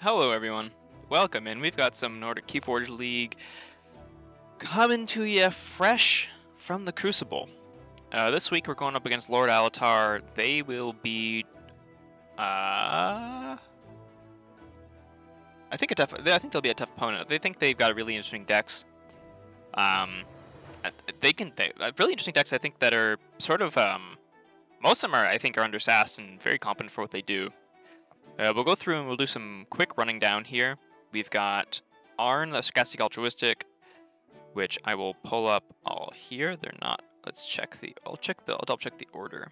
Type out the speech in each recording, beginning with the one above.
Hello everyone, welcome in. We've got some Nordic Keyforge League coming to you fresh from the Crucible. This week we're going up against Lordalatar. They will be, I think they'll be a tough opponent. They think they've got really interesting decks. Really interesting decks. I think that are sort of, most of them I think are undersassed and very competent for what they do. We'll go through and we'll do some quick running down here. We've got Arne, the Sarcastically Altruistic, which I will pull up all here. They're not. Let's check the. I'll double check the order.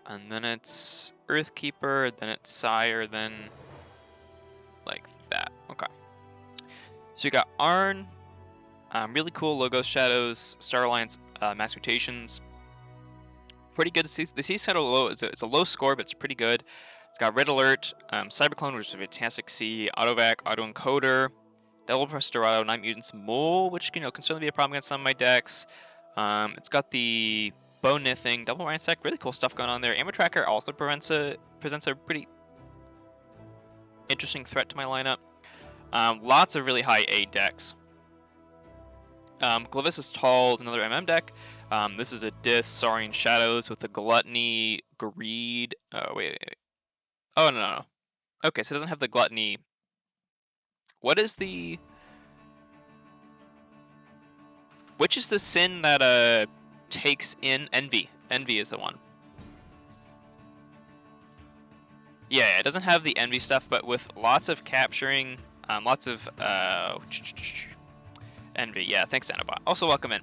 And then it's Earthkeeper, then it's Sire, then like that. Okay. So you got Arne, really cool logos, shadows, Star Alliance, mass mutations. Pretty good. The C set low. It's a low score, but it's pretty good. It's got Red Alert, Cyberclone, which is a fantastic C, Autovac, Autoencoder, Devil Prestorado, Night Mutants, Mole, which can certainly be a problem against some of my decks. It's got the Bone Nithing, Double Ransack, really cool stuff going on there. Ammo Tracker also presents a pretty interesting threat to my lineup. Lots of really high A decks. Clavisus Tahl is another MM deck. This is a Dis, Saurian Shadows with a Gluttony, Greed. Oh, wait. Oh, no. Okay, so it doesn't have the Gluttony. What is the... Which is the sin that takes in Envy? Envy is the one. Yeah, it doesn't have the Envy stuff, but with lots of capturing, lots of... Envy, yeah, thanks, Nanobot. Also, welcome in.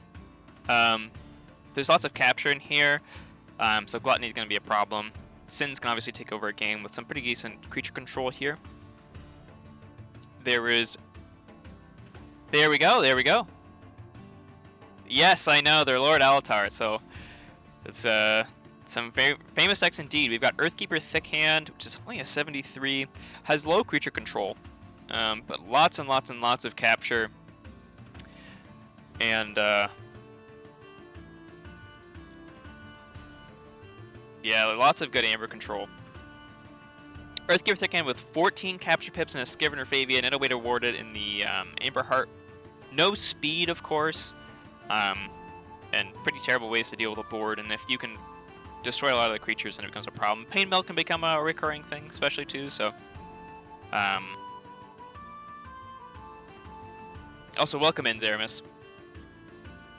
There's lots of capture in here, so Gluttony is going to be a problem. Sins can obviously take over a game with some pretty decent creature control here. There we go. Yes, I know, they're Lordalatar, so it's some very famous decks indeed. We've got Earthkeeper Thickhand, which is only a 73, has low creature control, but lots and lots of capture. And yeah, lots of good Amber control. Earthkeeper Thickhand with 14 capture pips and a Scavenger Favia, and a way to ward it in the Amber Heart. No speed, of course, and pretty terrible ways to deal with a board. And if you can destroy a lot of the creatures, then it becomes a problem. Pain Melt can become a recurring thing, especially too. So, also welcome in, Zeramis.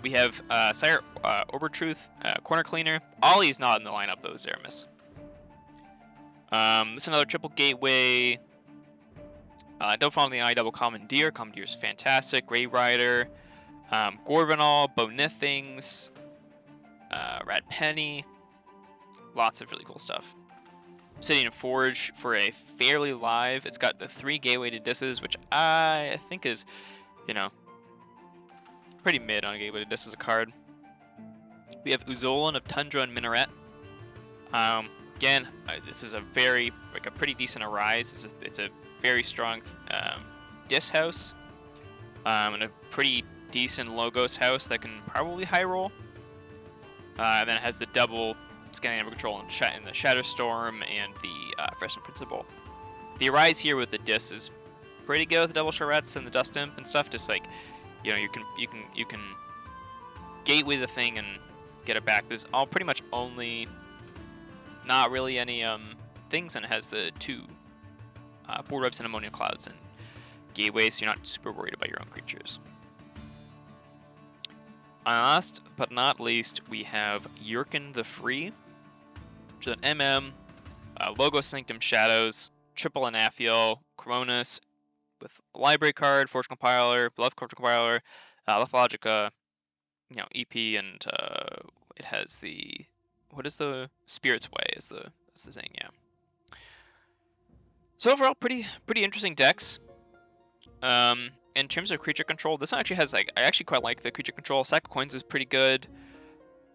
We have Sire, Obertruth, Corner Cleaner. Ollie's not in the lineup though, Zeramis. This is another triple gateway. Don't follow the eye, double Commandeer. Commandeer is fantastic. Grave Rider, Gorvanol, Bonithings, Rad Penny. Lots of really cool stuff. Obsidian Forge for a fairly live. It's got the 3 gateway disses, which I think is, pretty mid on a gateway disc as a card. We have Uzolin of Tundrone and Minaret. Again, this is a pretty decent Arise. It's a very strong Dis house, and a pretty decent Logos house that can probably high roll. And then it has the double scanning Amber control in the Shatterstorm and the Freshen Principle. The Arise here with the Dis is pretty good with the double Charrettes and the Dust Imp and stuff. Just like, you can gateway the thing and get it back. There's all pretty much only not really any things, and it has the 2 board webs and ammonia clouds and gateways, so you're not super worried about your own creatures. Last but not least, we have Yurken the Free, which is an MM, Logo Sanctum Shadows, triple Anafiel, Cronus, with a library card, Forge Compiler, Bluff Forge Compiler, Lephologica, EP, and it has the, what is the Spirit's Way is the thing, yeah. So overall, pretty interesting decks. In terms of creature control, this one actually has I actually quite like the creature control. Sack of Coins is pretty good.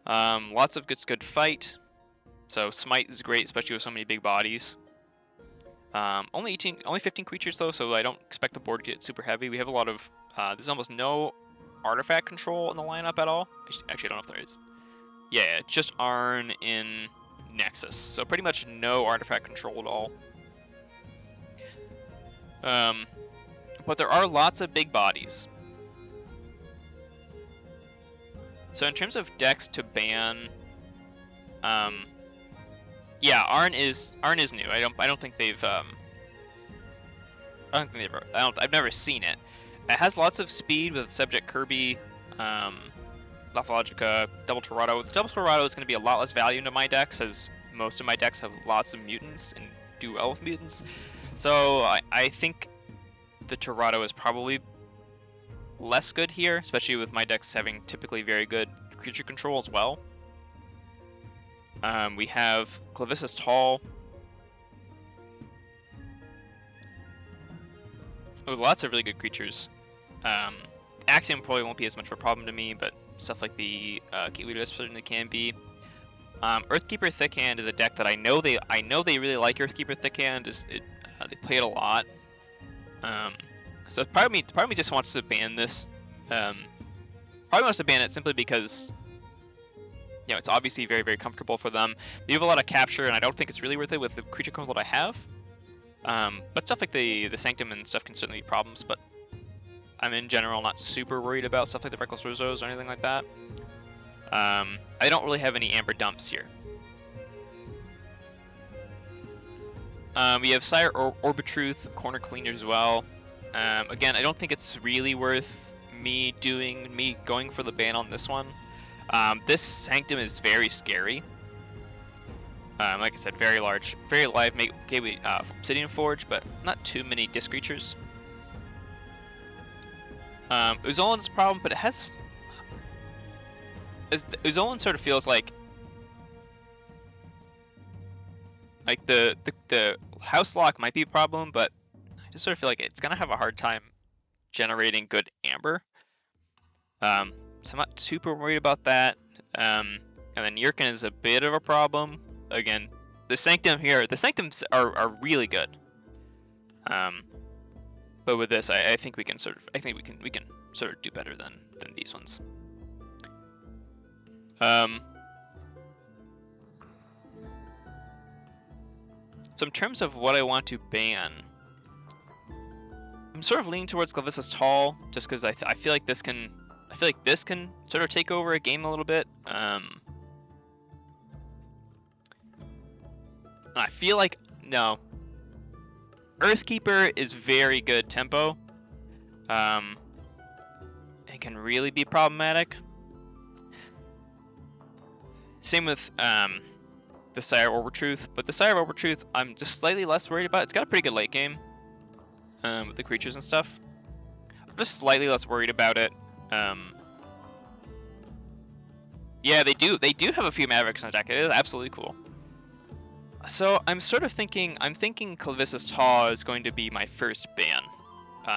Lots of good fight. So Smite is great, especially with so many big bodies. Only 15 creatures though, so I don't expect the board to get super heavy. We have a lot of, there's almost no artifact control in the lineup at all. Actually, I don't know if there is. Yeah, just Arne in Nexus. So pretty much no artifact control at all. But there are lots of big bodies. So in terms of decks to ban, yeah, Arne is new. I don't think they've I've never seen it. It has lots of speed with Subject Kirby, Logica, Double Torado. With Double Torado is going to be a lot less value into my decks, as most of my decks have lots of mutants and do well with mutants. So I think the Torado is probably less good here, especially with my decks having typically very good creature control as well. We have Clavisus Tahl. With lots of really good creatures. Axiom probably won't be as much of a problem to me, but stuff like the Keyforge certainly can be. Earthkeeper Thickhand is a deck that I know they really like. Earthkeeper Thickhand they play it a lot. So part of me just wants to ban this. Probably wants to ban it simply because, you know, it's obviously very, very comfortable for them. They have a lot of capture, and I don't think it's really worth it with the creature control that I have. But stuff like the Sanctum and stuff can certainly be problems, but I'm in general not super worried about stuff like the Reckless Rizos or anything like that. I don't really have any Amber dumps here. We have Sire Orbitruth, Corner Cleaner as well. Again, I don't think it's really worth me going for the ban on this one. This Sanctum is very scary. Like I said, very large, very live, Obsidian Forge, but not too many disc creatures. Uzolin's a problem, but it has... Uzolin sort of feels like the house lock might be a problem, but I just sort of feel like it's gonna have a hard time generating good amber. So I'm not super worried about that. And then Yurken is a bit of a problem. Again, the Sanctums are really good. But with this, I think we can sort of do better than these ones. So in terms of what I want to ban, I'm sort of leaning towards Clavisus Tahl, just because I feel like this can sort of take over a game a little bit. I feel like no. Earthkeeper is very good tempo. It can really be problematic. Same with the Sire Orbitruth, but the Sire Orbitruth I'm just slightly less worried about. It's got a pretty good late game with the creatures and stuff. I'm just slightly less worried about it. Yeah, they do have a few Mavericks in the deck. It is absolutely cool. So I'm thinking Clavisus Tahl is going to be my first ban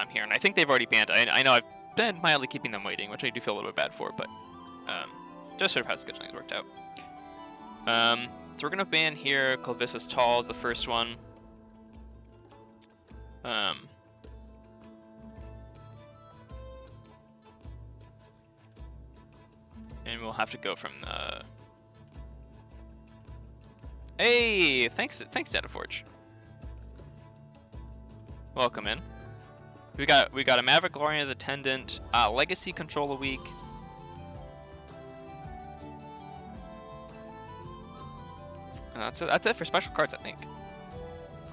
here, and I think they've already banned. I know I've been mildly keeping them waiting, which I do feel a little bit bad for, but just sort of how scheduling has worked out. So we're gonna ban here. Clavisus Tahl is the first one. And we'll have to go from the... Hey, thanks Dataforge. Welcome in. We got a Maverick Glorian as attendant, Legacy Control a week. And that's it for special cards, I think.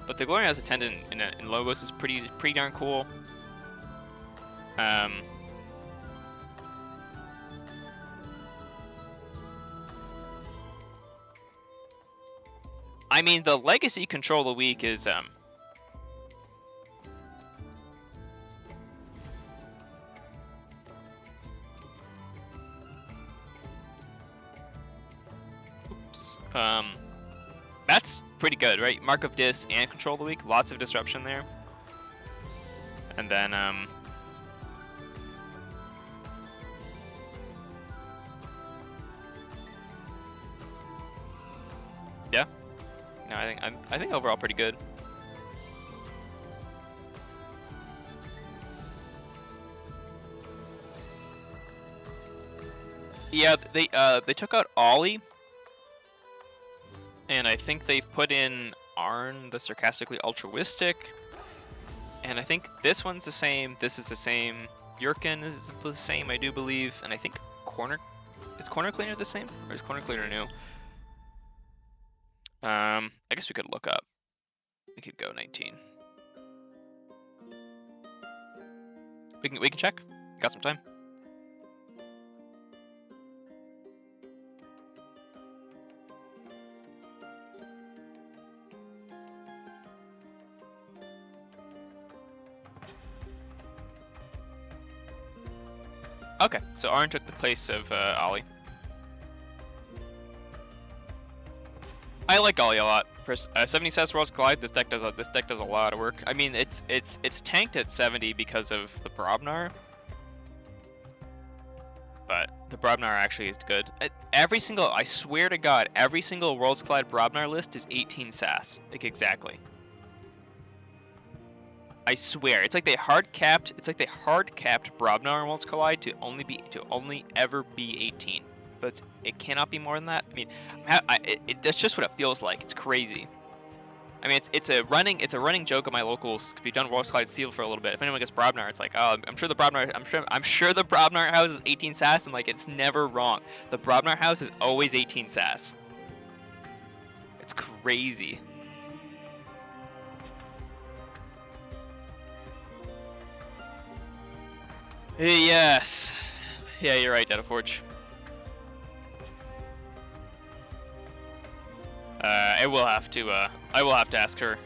But the Glorian as attendant in Logos is pretty darn cool. I mean, the Legacy Control a week is that's pretty good, right? Mark of Dis and Control the Week, lots of disruption there. And then yeah. No, I think overall pretty good. Yeah, they took out Ollie. And I think they've put in Arne, the Sarcastically Altruistic, And I think this one's the same. This is the same. Yurken is the same, I do believe. And I think is Corner Cleaner the same? Or is Corner Cleaner new? I guess we could look up. We could go 19. We can check. Got some time. Okay, so Arne took the place of Ollie. I like Ollie a lot. For 70 sets Worlds Collide, this deck does a lot of work. I mean, it's tanked at 70 because of the Brobnar, but the Brobnar actually is good. I swear to God, every single Worlds Collide Brobnar list is 18 sass, like exactly. I swear, it's like they hard capped Brobnar in Worlds Collide to only ever be 18. But it cannot be more than that. I mean, that's just what it feels like. It's crazy. I mean, it's a running joke at my locals. We've done Worlds Collide Steel for a little bit. If anyone gets Brobnar, it's like, oh, I'm sure the Brobnar house is 18 sass, and like it's never wrong. The Brobnar house is always 18 sass. It's crazy. Yes. Yeah, you're right, Adaptiface. I will have to ask her.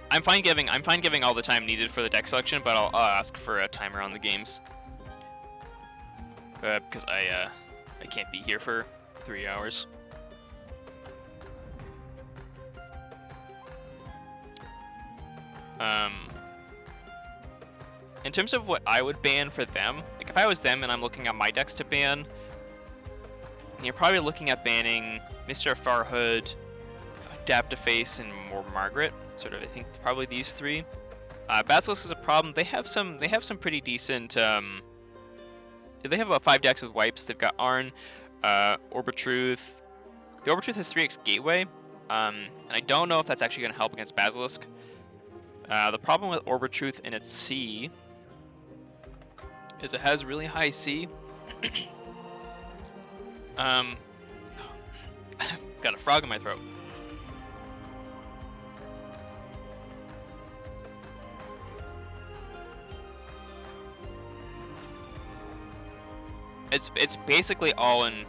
I'm fine giving all the time needed for the deck selection, but I'll ask for a timer on the games. Because I can't be here for 3 hours. In terms of what I would ban for them, like if I was them and I'm looking at my decks to ban, you're probably looking at banning Mr. Farhood, Adaptiface, and Margaret. Sort of, I think probably these three. Basilisk is a problem. They have some pretty decent. They have about 5 decks with wipes. They've got Arne, Orbitruth. The Orbitruth has 3x Gateway, and I don't know if that's actually going to help against Basilisk. The problem with Orbitruth in its C is it has really high C. Got a frog in my throat. It's basically all in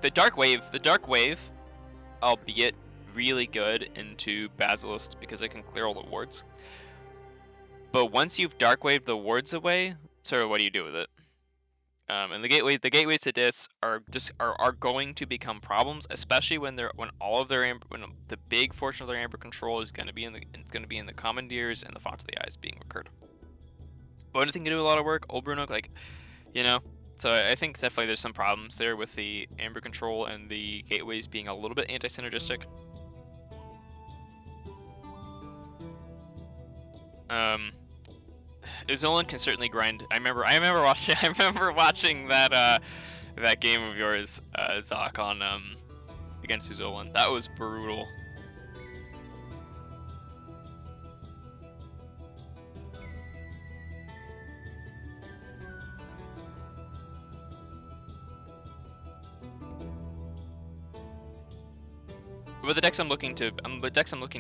the dark wave, albeit really good into Basilisk because it can clear all the wards. But once you've dark waved the wards away, sort of what do you do with it? And the gateways to dis are going to become problems, especially when the big portion of their amber control is going to be in the commandeers and the Fox of the Eyes being recurred. But anything can do a lot of work. Old Bruno, like, you know. So I think definitely there's some problems there with the amber control and the gateways being a little bit anti-synergistic. Uzolin can certainly grind. I remember watching that game of yours, Zach, on against Uzolin. That was brutal. But the decks I'm looking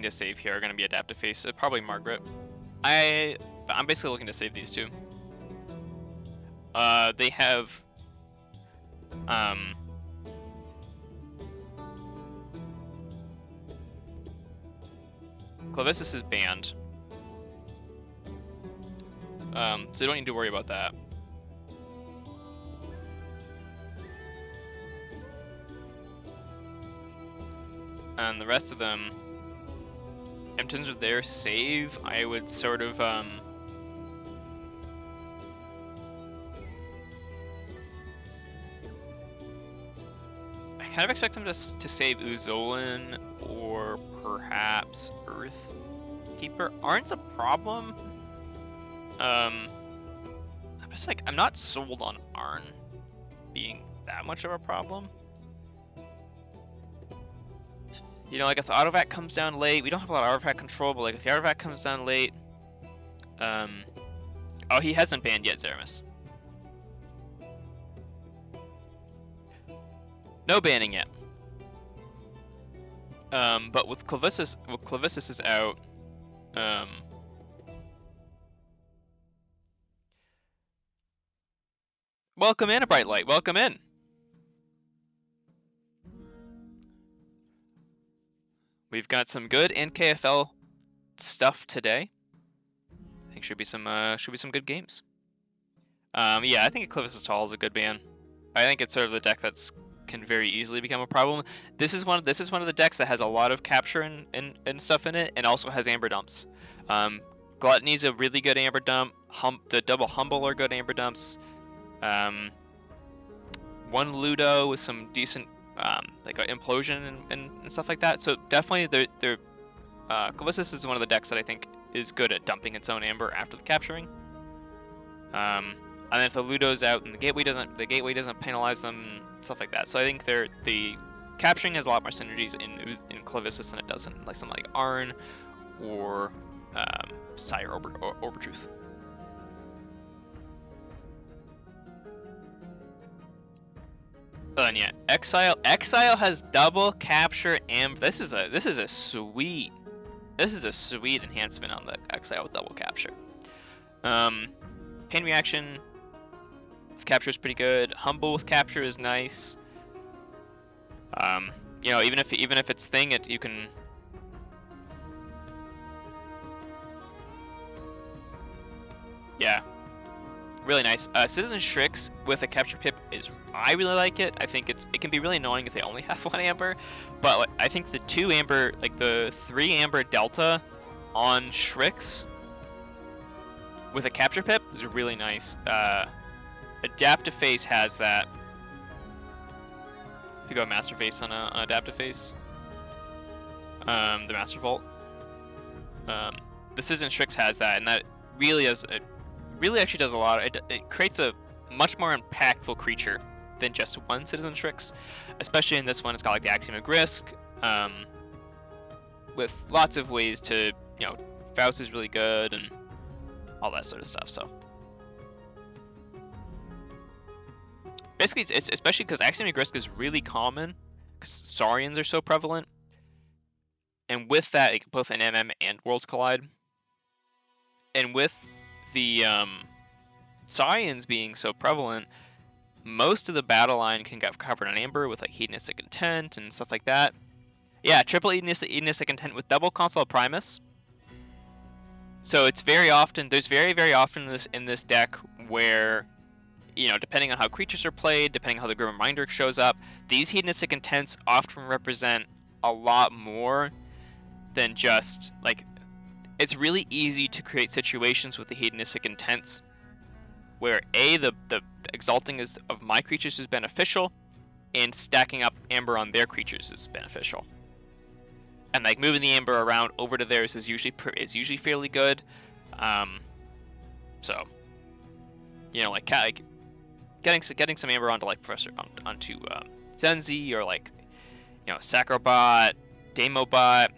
to save here are going to be Adaptiface, probably Margaret. I'm basically looking to save these two. They have Clavisus is banned, so you don't need to worry about that. And the rest of them, in terms of their save, I would sort of I kind of expect them to save Uzolin or perhaps Earthkeeper. Arne's a problem. I'm just like, I'm not sold on Arne being that much of a problem. You know, like if the Autovac comes down late, we don't have a lot of Autovac control, but like if the Autovac comes down late, oh, he hasn't banned yet, Zeramis. No banning yet. But with Clavisus is out, welcome in, a bright light. Welcome in. We've got some good NKFL stuff today. I think should be some good games. Yeah, I think Clavisus Tahl is a good ban. I think it's sort of the deck that's can very easily become a problem. This is one of the decks that has a lot of capture and stuff in it, and also has amber dumps. Gluttony's a really good amber dump. The double humble are good amber dumps. One Ludo with some decent like implosion and stuff like that. So definitely, Clavisus is one of the decks that I think is good at dumping its own amber after the capturing. And then if the Ludo's out and the gateway doesn't penalize them, and stuff like that. So I think the capturing has a lot more synergies in Clavisus than it does in like something like Arne or Sire or Overtruth. And yeah, Exile has double capture amber. This is a sweet enhancement on the Exile with double capture. Pain reaction with capture is pretty good. Humble with capture is nice. You know, even if it's thing, you can. Yeah, really nice. Citizen Shrix with a capture pip I really like it. I think it can be really annoying if they only have one amber, but like, I think the 2 amber, like the 3 amber delta on Shrix with a capture pip is really nice. Adaptiface has that. If you go Master Face on Adaptiface, the Master Vault, the Citizen Shrix has that, and that really actually does a lot. It creates a much more impactful creature than just one Citizen Shrix, especially in this one. It's got like the Axiom of Risk, with lots of ways to, you know, Faust is really good and all that sort of stuff. So basically, it's especially because Axiom of Risk is really common because Saurians are so prevalent, and with that, both in MM and Worlds Collide, and with the Saurians being so prevalent, most of the battle line can get covered on amber with like Hedonistic Intent and stuff like that. Yeah, triple Hedonistic Intent with double Console Primus. So it's very often, there's very often in this deck where, you know, depending on how creatures are played, depending on how the Grim Reminder shows up, these Hedonistic Intents often represent a lot more than just, like, it's really easy to create situations with the Hedonistic Intents where the exalting of my creatures is beneficial, and stacking up amber on their creatures is beneficial. And like moving the amber around over to theirs is usually fairly good. So, you know, like getting some amber onto like onto Zenzi, or like, you know, Sacrobot, Demobot,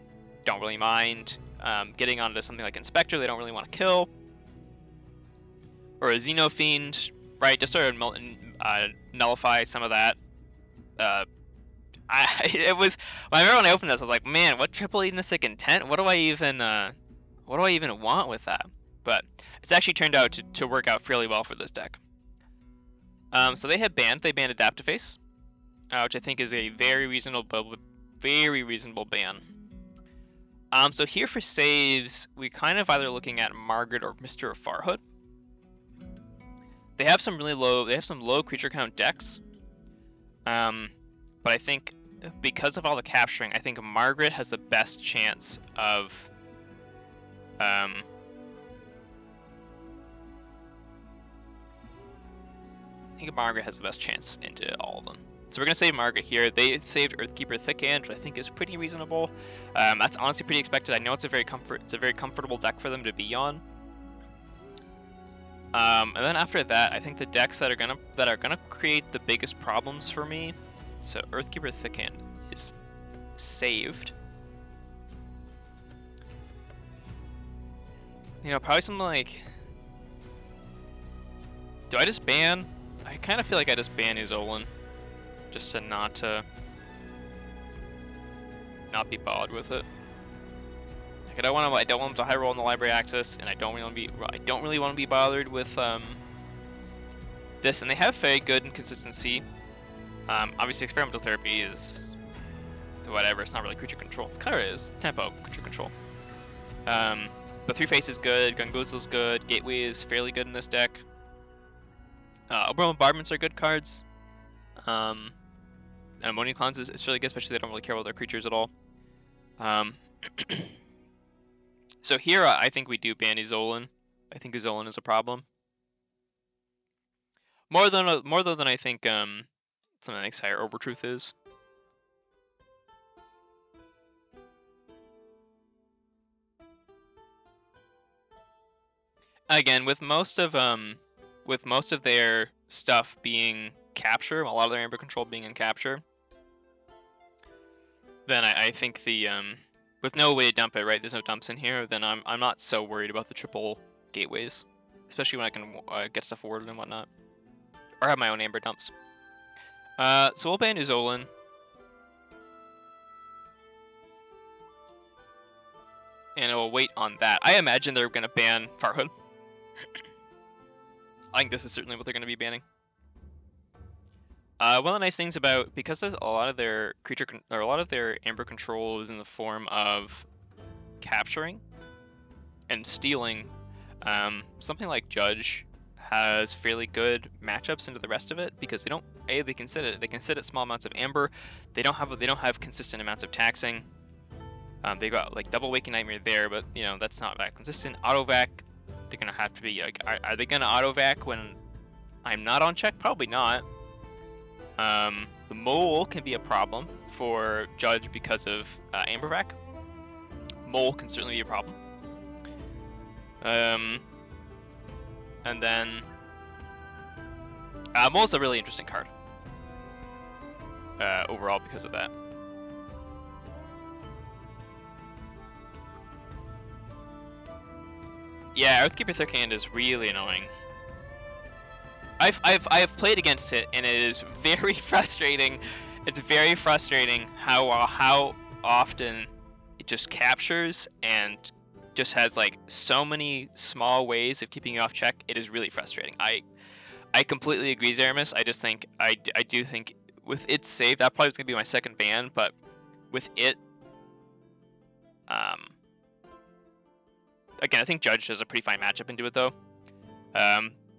don't really mind. Getting onto something like Inspector, they don't really want to kill, or a Xenofiend, right? Just sort of nullify some of that. It was, when I opened this, I was like, man, what triple Hedonistic Intent? What do I even want with that? But it's actually turned out to work out fairly well for this deck. So they banned Adaptiface, which I think is a very reasonable ban. So here for saves, we kind of either looking at Margaret or Mr. Farhood. They have some low creature count decks. But I think because of all the capturing, I think Margaret has the best chance of I think Margaret has the best chance into all of them. So we're going to save Margaret here. They saved Earthkeeper Thickhand, which I think is pretty reasonable. That's honestly pretty expected. I know it's a very comfortable deck for them to be on. And then after that, I think the decks that are gonna create the biggest problems for me. So Earthkeeper Thickhand is saved. You know, probably something like... Do I just ban? I kind of feel like I just ban Uzolin. Just to not be bothered with it. Like, I don't want them to high roll in the library access, and I don't really want to be bothered with this. And they have very good inconsistency. Obviously, experimental therapy is whatever. It's not really creature control. Kind of is tempo creature control. But Three Face is good. Gungoozle's good. Gateway is fairly good in this deck. Oberon Bombardments are good cards. And Ammonium Clowns is really good, especially they don't really care about their creatures at all. So here I think we do ban Uzolin. I think Uzolin is a problem. More than I think something like Sire Overtruth is. Again, with most of their stuff being capture, a lot of their amber control being in capture, then I think the with no way to dump it, right? There's no dumps in here. Then I'm not so worried about the triple gateways, especially when I can get stuff forwarded and whatnot, or have my own amber dumps. So we'll ban Uzolin. And we'll wait on that. I imagine they're going to ban Farhood. I think this is certainly what they're going to be banning. One of the nice things about, because there's a lot of their amber control is in the form of capturing and stealing, something like Judge has fairly good matchups into the rest of it, because they can sit at small amounts of amber. They don't have consistent amounts of taxing. They got like double Waking Nightmare there, but you know that's not that consistent. Autovac, they're gonna have to be like, are they gonna autovac when I'm not on check? Probably not. The Mole can be a problem for Judge because of Ambervac. Mole can certainly be a problem. And then Mole's a really interesting card overall because of that. Yeah, Earthkeeper Thickhand is really annoying. I've played against it, and it is very frustrating. It's very frustrating how often it just captures and just has like so many small ways of keeping you off check. It is really frustrating. I completely agree, Zeramis. I just think I do think with it saved, that probably was gonna be my second ban, but with it, again, I think Judge does a pretty fine matchup into it though.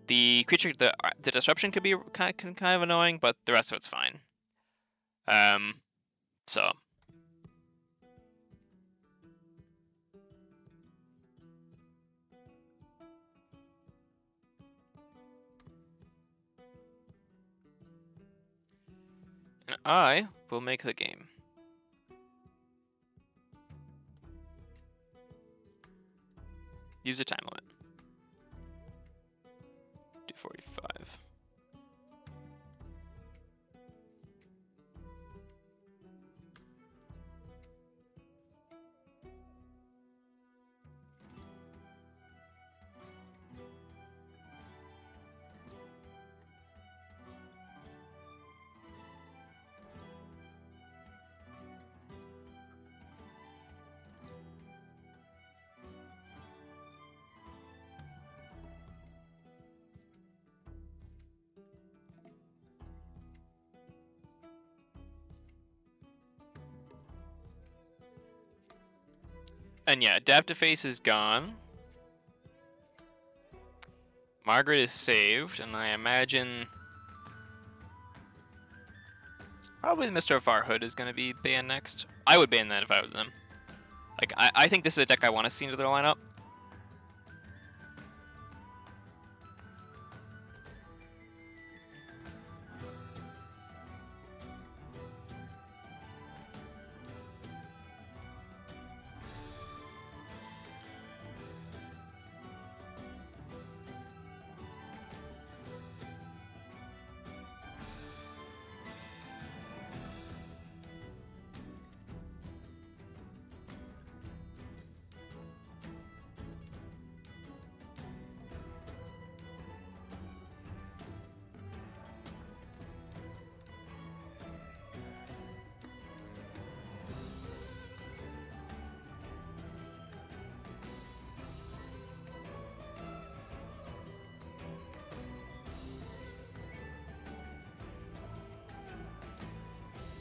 The creature, the disruption could be kind of annoying, but the rest of it's fine. So. And I will make the game. Use a time limit. 245. And yeah, Adaptiface is gone. Margaret is saved, and I imagine probably Mr. Farhood is going to be banned next. I would ban that if I was them. Like, I think this is a deck I want to see into their lineup.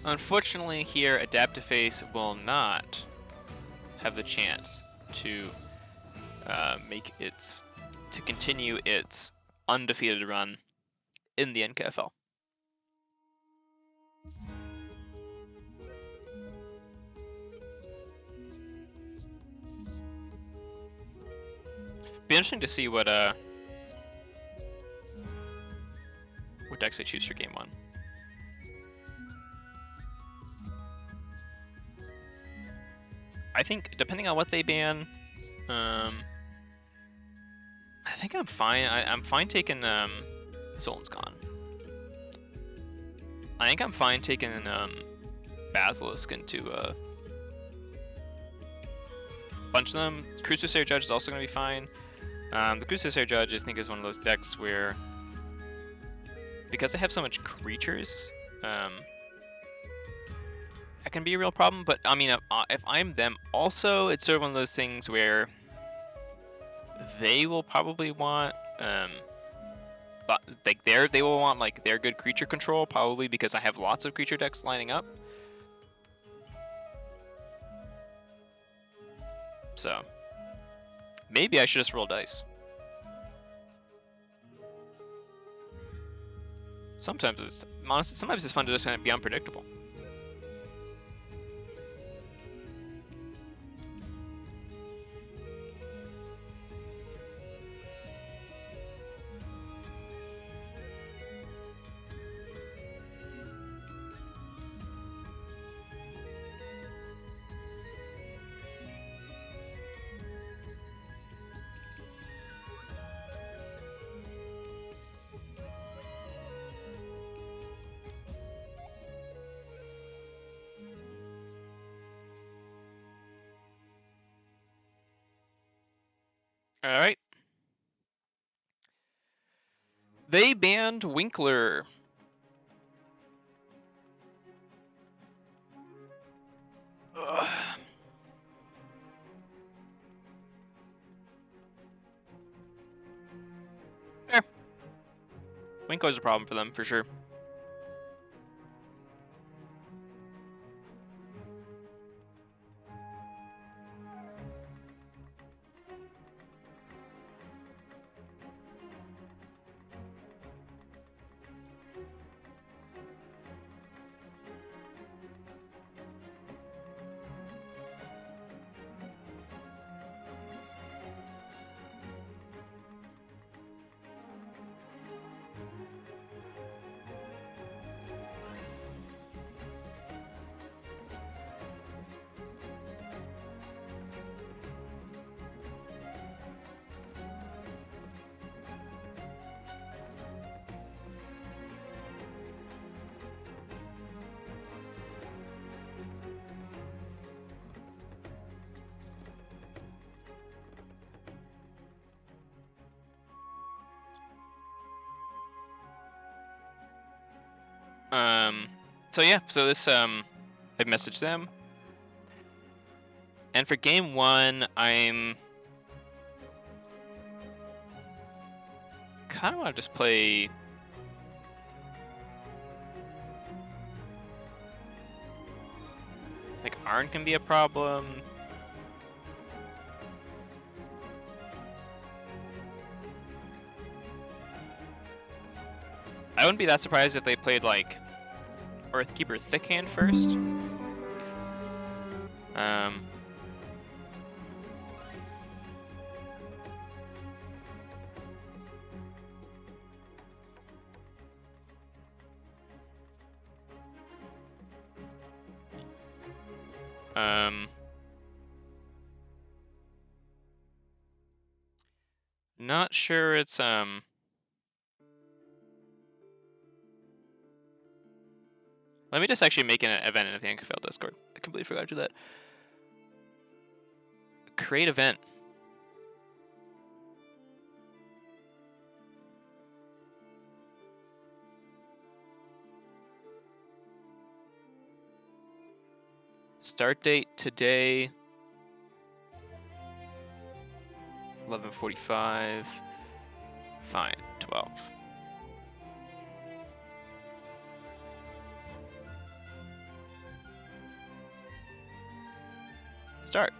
Unfortunately here, Adaptiface will not have the chance to continue its undefeated run in the NKFL. Be interesting to see what decks they choose for game 1. I think depending on what they ban, I think I'm fine. I'm fine taking Uzolin's gone. I think I'm fine taking Basilisk into a bunch of them. Soothsayer Judge is also going to be fine. The Soothsayer Judge, I think, is one of those decks where, because I have so much creatures, that can be a real problem. But I mean, if I'm them also, it's sort of one of those things where they will probably want, but like they will want like their good creature control, probably because I have lots of creature decks lining up. So maybe I should just roll dice. Sometimes it's honestly, sometimes it's fun to just kind of be unpredictable. Alright. They banned Winkler. Ugh. Fair. Winkler's a problem for them, for sure. So yeah, so this I messaged them, and for game 1, I'm kind of want to just play like Arne can be a problem. I wouldn't be that surprised if they played like Earthkeeper Thickhand first. Not sure it's let me just actually make an event in the NKFL Discord. I completely forgot to do that. Create event. Start date today. 11:45. Fine, 12. start.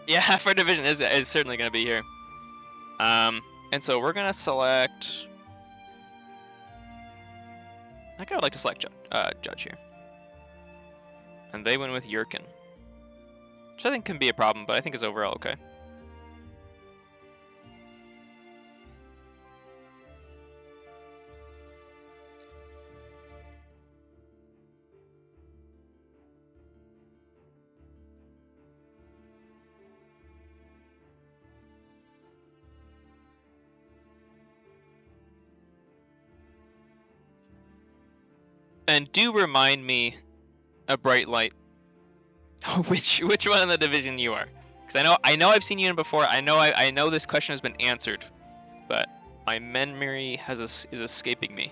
Yeah, half our division is certainly going to be here. And so we're going to select... I think I would like to select Judge here. And they went with Yurken. Which I think can be a problem, but I think is overall okay. And do remind me, a bright light, which one in the division you are, because I know I've seen you in before. I know this question has been answered, but my memory is escaping me.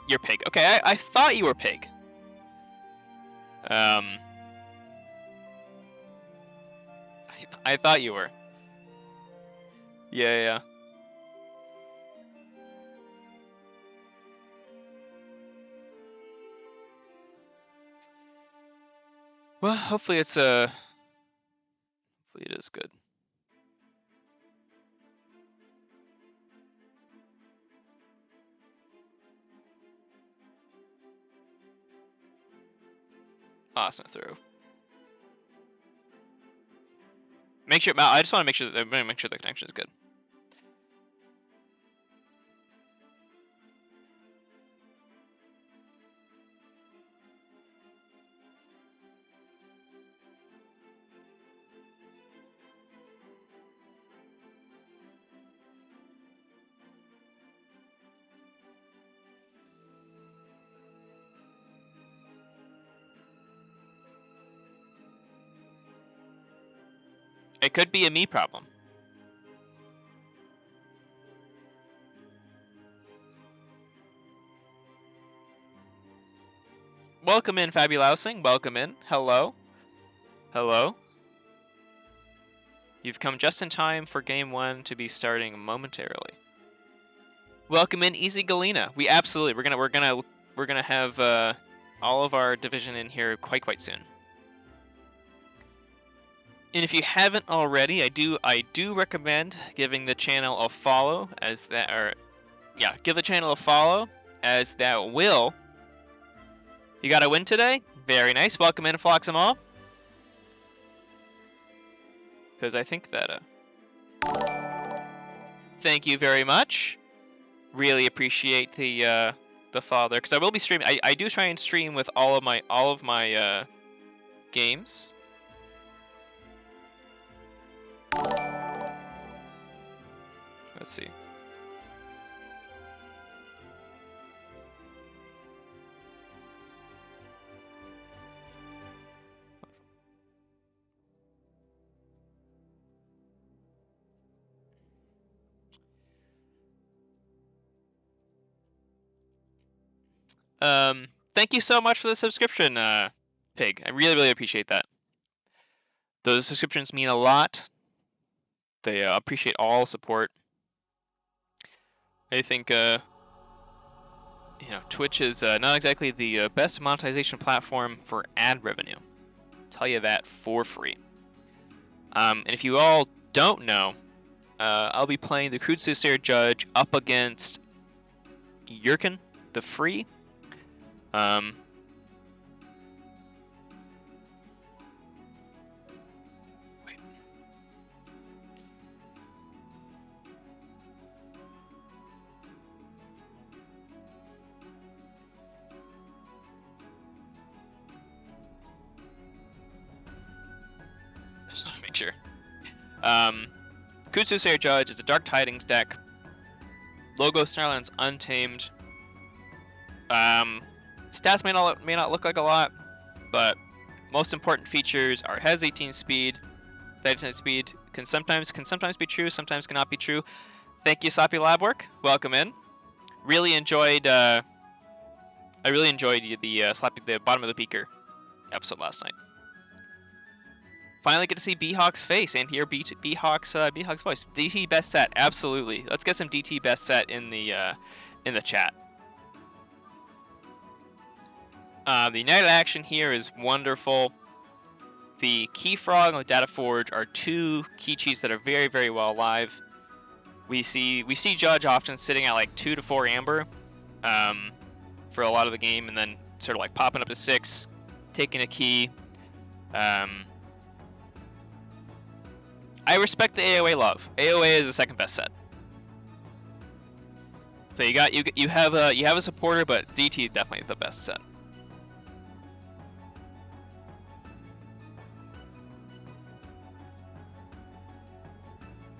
You're Pig. Okay, I thought you were Pig. I thought you were. Yeah. Well, hopefully it is good. Awesome throw. Make sure. I just want to make sure that the connection is good. It could be a me problem. Welcome in, Fabulousing. Welcome in. Hello. Hello. You've come just in time for game 1 to be starting momentarily. Welcome in, Easy Galena. We're gonna have all of our division in here quite soon. And if you haven't already, I do recommend giving the channel a follow, give the channel a follow, as that will. You got a win today? Very nice. Welcome in, Floxamall. Because I think that thank you very much. Really appreciate the follow there, because I will be streaming. I do try and stream with all of my games. Let's see. Thank you so much for the subscription, Pig. I really appreciate that. Those subscriptions mean a lot. They appreciate all support. I think Twitch is not exactly the best monetization platform for ad revenue. I'll tell you that for free. And if you all don't know, I'll be playing the Crude Soothsayer Judge up against Yurken, the free. Just want to make sure. Crude Soothsayer Judge is a Dark Tidings deck. Logo Snarlands Untamed. Stats may not look like a lot, but most important features are has 18 speed. That 18 speed can sometimes be true, sometimes cannot be true. Thank you, Soppy Labwork. Welcome in. Really enjoyed. I really enjoyed the bottom of the beaker episode last night. finally get to see B-Hawk's face and hear B-Hawk's voice. DT best set, absolutely. Let's get some DT best set in the chat. The United Action here is wonderful. The Key Frog and the Data Forge are two key cheats that are very, very well alive. We see Judge often sitting at like 2 to 4 amber for a lot of the game, and then sort of like popping up to 6, taking a key. I respect the AOA love. AOA is the second best set. So you have a supporter, but DT is definitely the best set.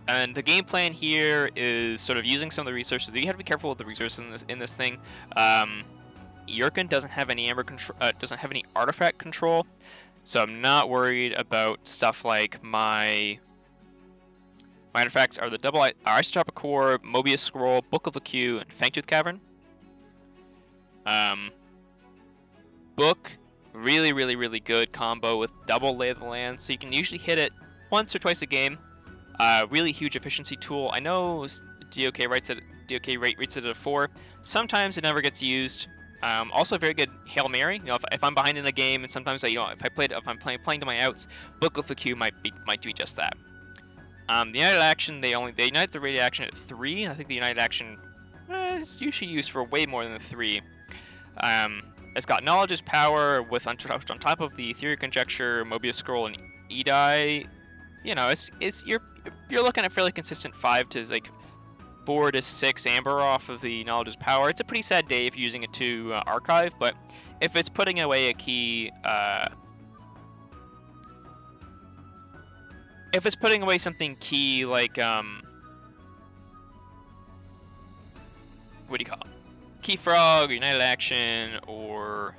And the game plan here is sort of using some of the resources. You have to be careful with the resources in this thing. Yurken doesn't have any amber control, doesn't have any artifact control, so I'm not worried about stuff like my artifacts are the double isotopic core, Mobius scroll, Book of the Queue, and Fangtooth Cavern. Book, really, really, really good combo with double Lay of the Land, so you can usually hit it once or twice a game. Really huge efficiency tool. I know DOK rates it at a 4. Sometimes it never gets used. Also very good Hail Mary. You know, if I'm behind in a game, and sometimes if I'm playing to my outs, Book of the Queue might do just that. The United Action, they unite the Radiant Action at 3. And I think the United Action is usually used for way more than 3. It's got Knowledge is Power with on top of the Theory Conjecture, Mobius Scroll, and Edai. You know, you're looking at fairly consistent 5 to like 4 to 6 amber off of the Knowledge is Power. It's a pretty sad day if you're using it to archive, but if it's putting away a key, if it's putting away something key like what do you call it? Key Frog, United Action, or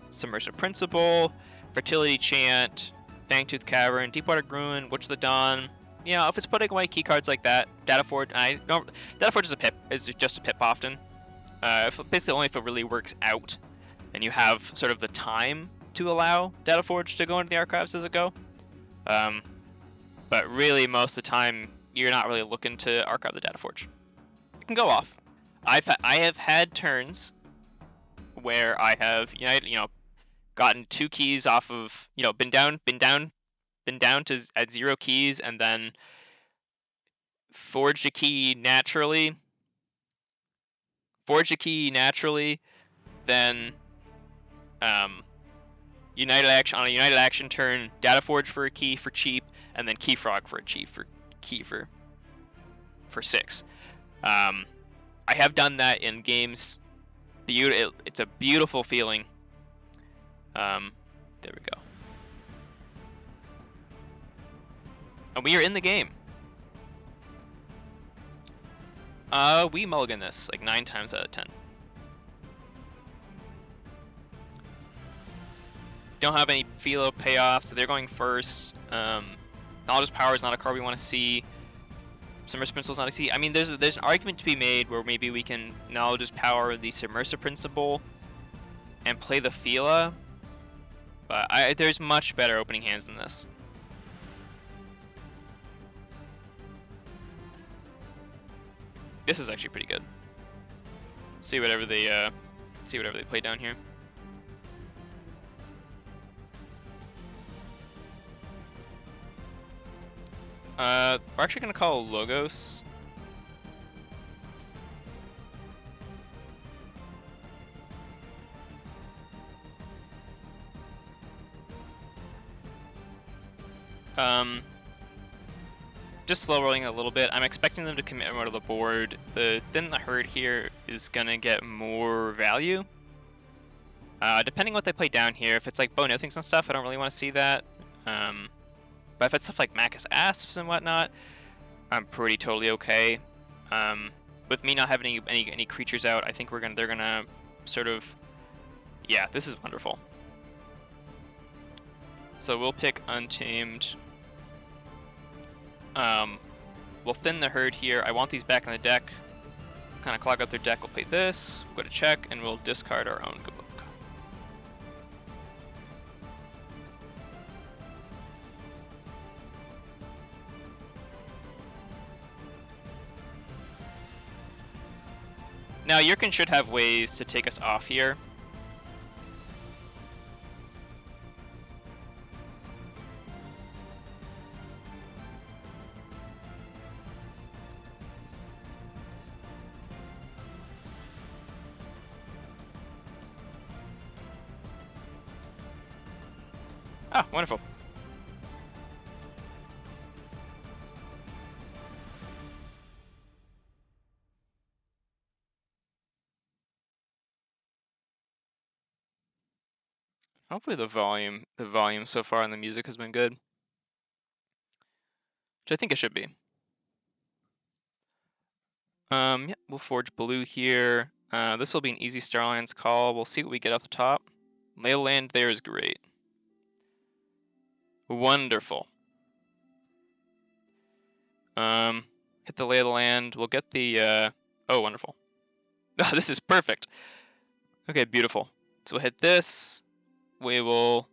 Submersive Principle, Fertility Chant, Fangtooth Cavern, Deepwater Gruin, Witch of the Dawn. You know, if it's putting away key cards like that, Data Forge is just a pip often. Basically only if it really works out, and you have sort of the time to allow Data Forge to go into the archives as it go. But really, most of the time, you're not really looking to archive the Data Forge. It can go off. I have had turns where I have gotten 2 keys off of, been down to at 0 keys, and then forged a key naturally, then United Action on a United Action turn, Data Forge for a key for cheap, and then Key Frog for a key for 6. I have done that in games. It's a beautiful feeling. There we go. And we are in the game. We mulligan this like 9 times out of 10. Don't have any Philo payoffs, so they're going first. Knowledge Power is not a card we want to see. Submersive Principle is not a see. I mean, there's an argument to be made where maybe we can Knowledge Power the Submersive Principle and play the Phila, but there's much better opening hands than this. This is actually pretty good. See whatever they play down here. We're actually gonna call Logos. Just slow rolling a little bit. I'm expecting them to commit more to the board. The Thin the Herd here is gonna get more value. Depending what they play down here, if it's like Bow Nothings and stuff, I don't really want to see that. But if it's stuff like Macus Asps and whatnot, I'm pretty totally okay. With me not having any creatures out, I think they're gonna sort of, yeah, this is wonderful. So we'll pick Untamed. We'll Thin the Herd here. I want these back in the deck. Kind of clog up their deck. We'll play this. We'll go to check, and we'll discard our own good book. Now Yurken should have ways to take us off here. Ah, wonderful. Hopefully the volume so far on the music has been good. Which I think it should be. Yeah, we'll forge blue here. This will be an easy Starlands call. We'll see what we get off the top. Ley of the land there is great. Wonderful. Hit the lay of the land. We'll get the, oh, wonderful. This is perfect. Okay, beautiful. So we'll hit this. We will,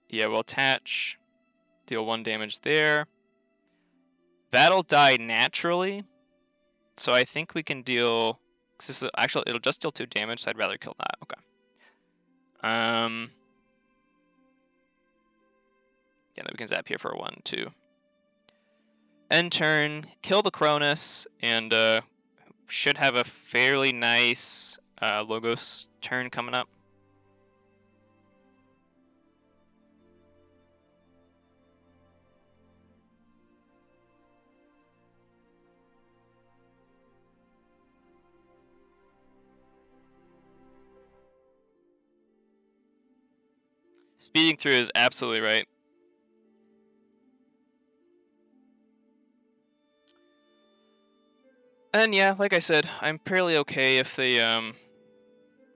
yeah, we'll attach. Deal 1 damage there. That'll die naturally. So I think we can deal, actually, it'll just deal 2 damage, so I'd rather kill that. Okay. Yeah, then we can zap here for a 1, 2. End turn, kill the Cronus, and should have a fairly nice Logos turn coming up. Speeding through is absolutely right. And yeah, like I said, I'm fairly okay if they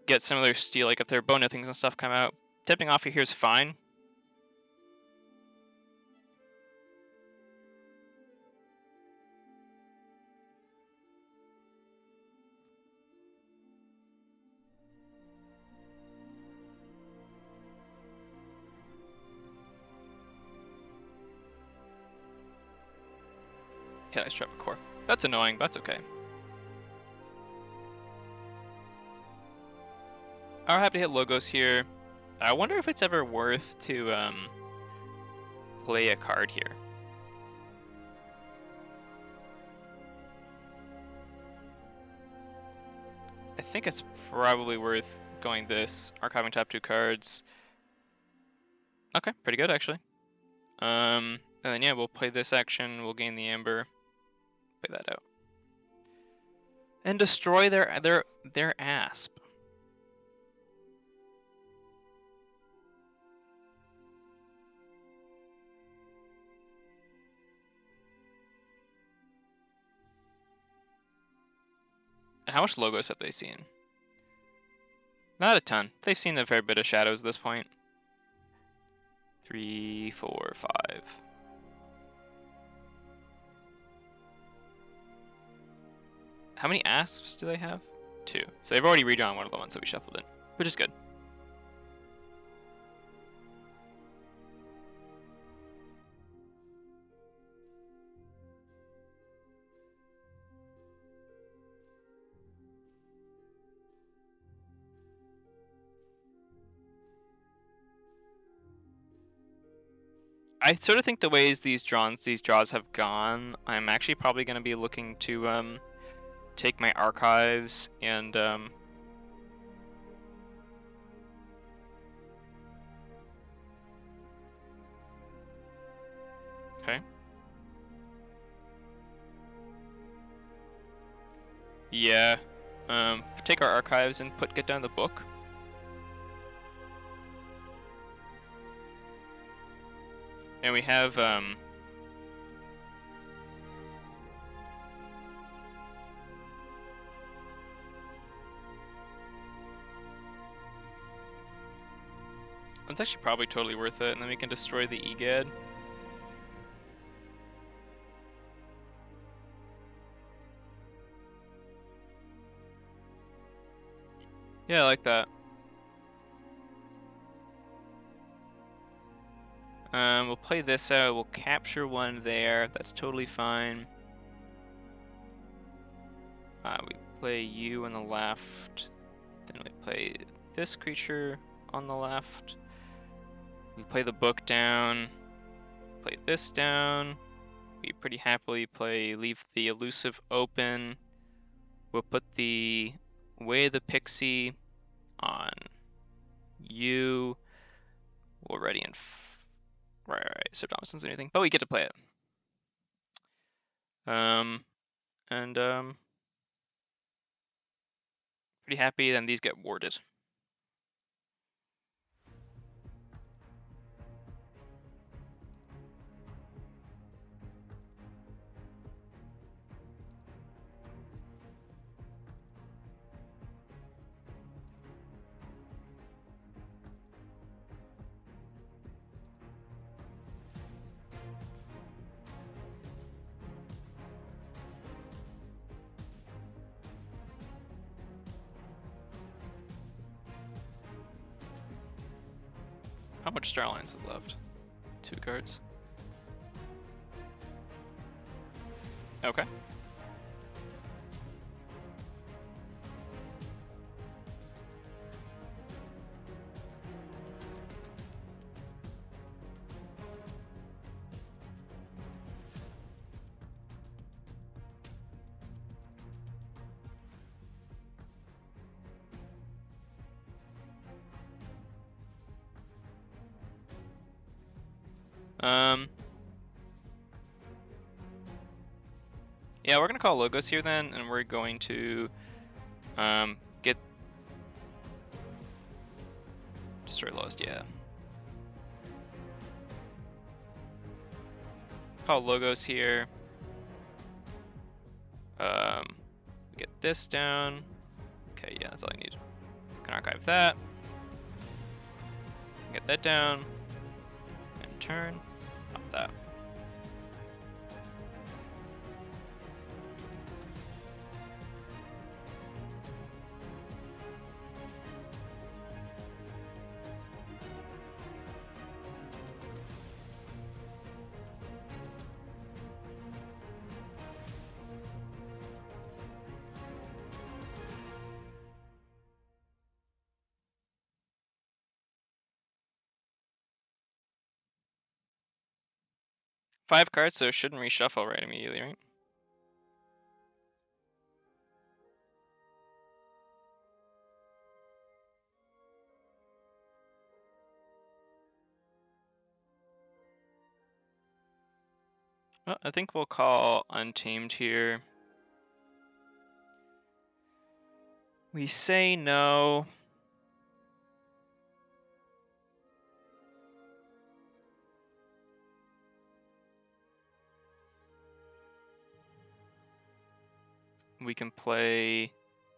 get some of their steel, like if their bone nothings and stuff come out. Tipping off of here is fine. Yeah, I strap a core. That's annoying, but that's okay. I'll have to hit Logos here. I wonder if it's ever worth to play a card here. I think it's probably worth going this, archiving top 2 cards. Okay, pretty good actually. And then yeah, we'll play this action, we'll gain the Amber. Play that out. And destroy their asp. How much Logos have they seen? Not a ton. They've seen a fair bit of shadows at this point. 3, 4, 5. How many asps do they have? 2. So they've already redrawn one of the ones that we shuffled in, which is good. I sort of think the ways these draws have gone, I'm actually probably going to be looking to take my archives and okay. Yeah. Take our archives and get down the book. And we have it's actually probably totally worth it, and then we can destroy the EGAD. Yeah, I like that. We'll play this out, we'll capture one there, that's totally fine. We play you on the left. Then we play this creature on the left. We play the book down. Play this down. We pretty happily leave the elusive open. We'll put the Way of the Pixie on you. We're ready and right. So Thomas doesn't do anything, but we get to play it. Pretty happy. Then these get warded. How much Starlines is left? 2 cards. Okay. Yeah, we're gonna call Logos here then, and we're going to get Destroy Lost, yeah. Call Logos here. Get this down. Okay, yeah, that's all I need. Can archive that. Get that down. And turn. Up that. Five cards, so it shouldn't reshuffle right immediately, right? Well, I think we'll call Untamed here. We say no. We can play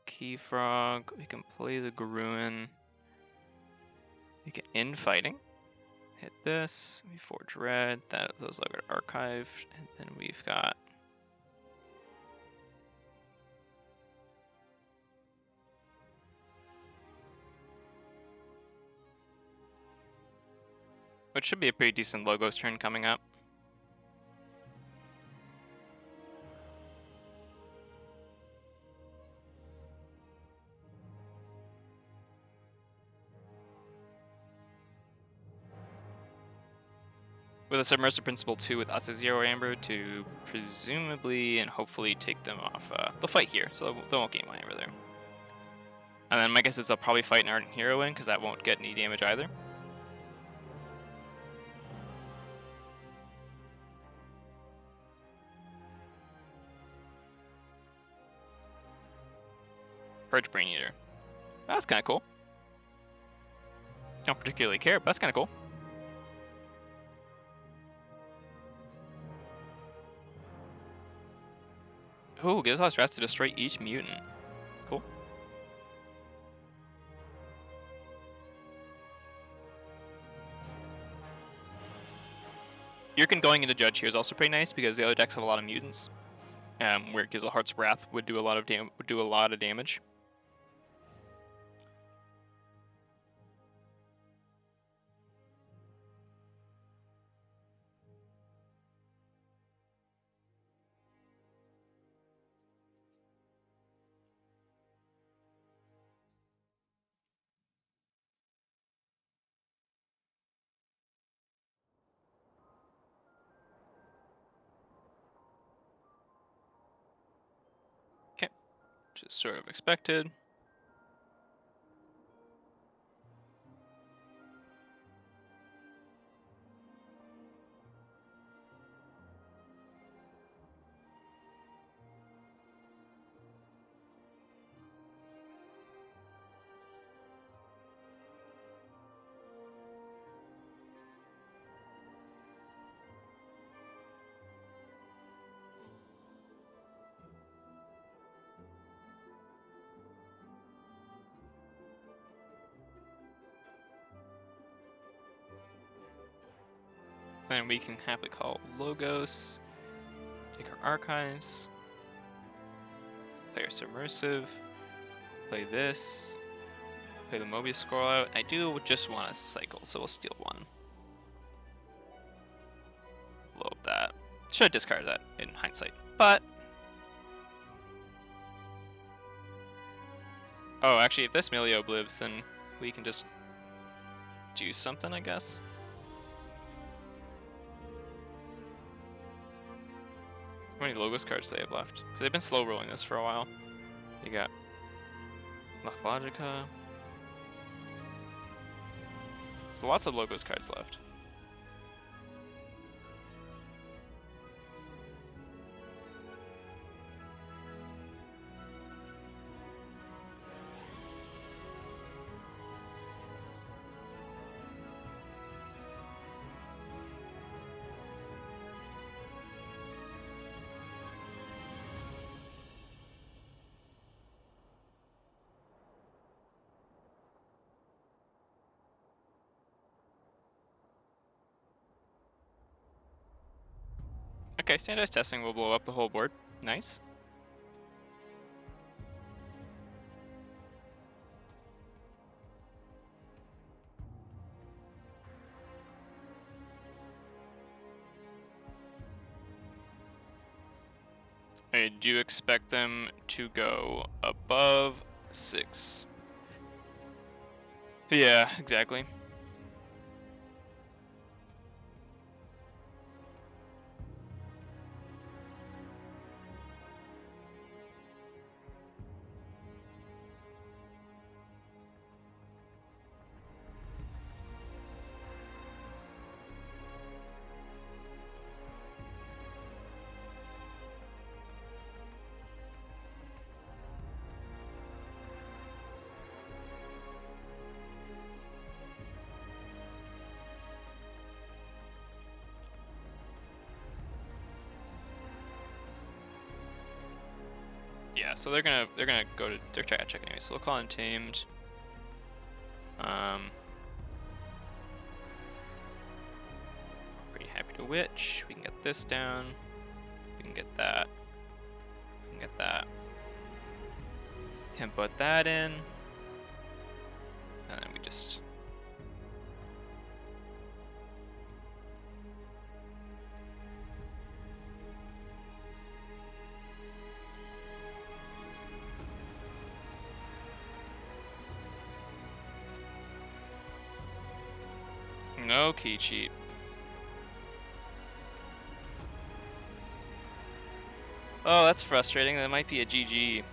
Keyfrog. We can play the Gruin. We can end fighting. Hit this. We forge red. Those are archived, and then we've got. Which should be a pretty decent Logos turn coming up. With a Submersive Principle 2 with us as 0 Amber to presumably and hopefully take them off. They'll fight here, so they won't gain 1 Amber there. And then my guess is they'll probably fight an Ardent Hero in, because that won't get any damage either. Purge Brain Eater. That's kind of cool. Don't particularly care, but that's kind of cool. Oh, gives us rest to destroy each mutant. Cool. Yurken going into Judge here is also pretty nice because the other decks have a lot of mutants. Where Gizelhart's Wrath would do a lot of damage. which is sort of expected. Then we can happily call Logos, take our archives, play our submersive, play this, play the Mobius scroll out. I do just want to cycle, so we'll steal one. Blow up that. Should have discarded that in hindsight, but oh, actually, if this Milio lives, then we can just do something, I guess. How many Logos cards do they have left? Because they've been slow rolling this for a while. You got Logica. So lots of Logos cards left. Okay, standardized testing will blow up the whole board. Nice. I do expect them to go above 6. Yeah, exactly. Yeah, so they're gonna go to their check anyway. So they'll call Untamed. Pretty happy to witch. We can get this down. We can get that. We can get that. Can put that in. And then we just no key cheat. Oh, that's frustrating. That might be a GG.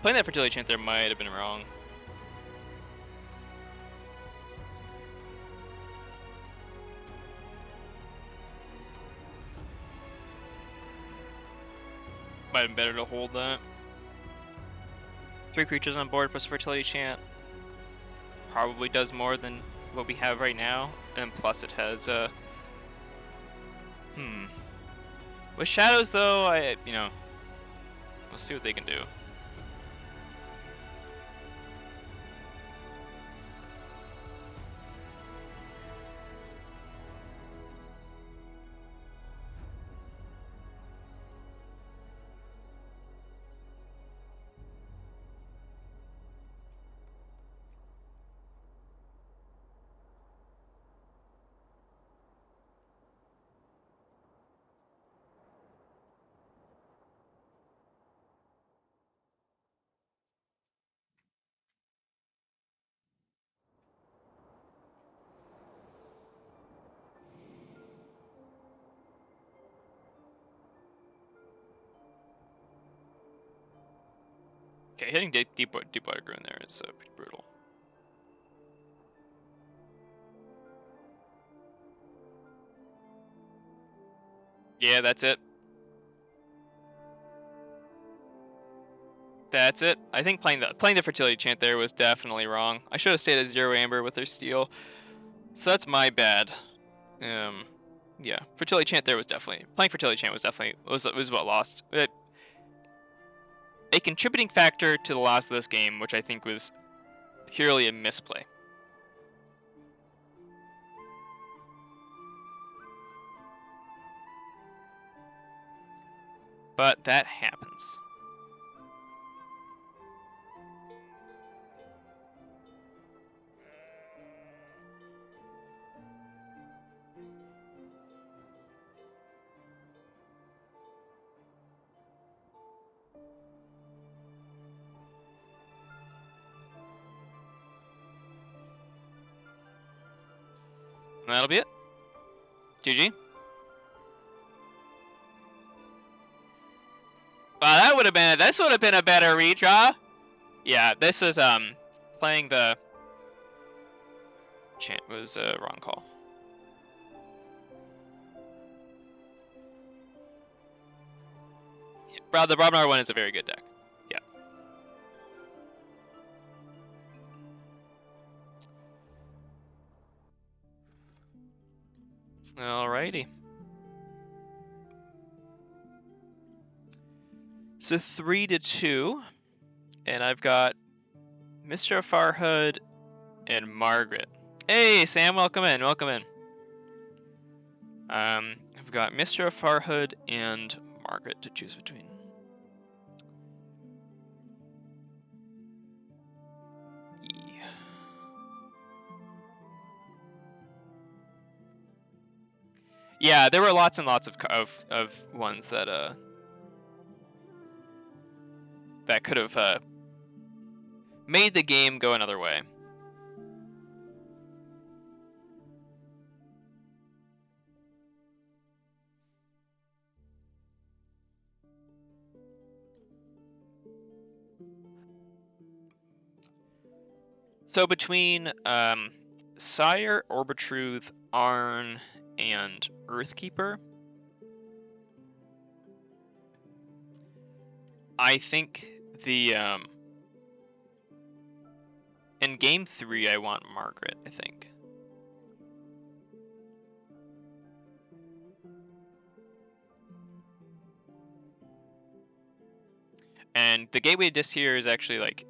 Playing that fertility chant there might have been wrong. Might have been better to hold that. 3 creatures on board plus fertility chant probably does more than what we have right now, and plus it has with shadows though, we'll see what they can do. Okay, hitting deep water Groon there is pretty brutal. Yeah, that's it. That's it. I think playing the fertility chant there was definitely wrong. I should have stayed at 0 amber with their steal. So that's my bad. Yeah, fertility chant there was definitely playing fertility chant was what lost. A contributing factor to the loss of this game, which I think was purely a misplay. But that happens. And that'll be it. GG. Wow, this would have been a better redraw. Yeah, this is playing the chant was a wrong call. Bro, the Brobnar one is a very good deck. Yeah. Alrighty. So 3-2, and I've got Mr. Farhood and Margaret. Hey, Sam, welcome in, welcome in. I've got Mr. Farhood and Margaret to choose between. Yeah, there were lots and lots of ones that that could have made the game go another way. So between Sire, Orbitruth, Arne, and Earthkeeper, I think the in game 3 I want Margaret, I think. And the gateway disc here is actually like,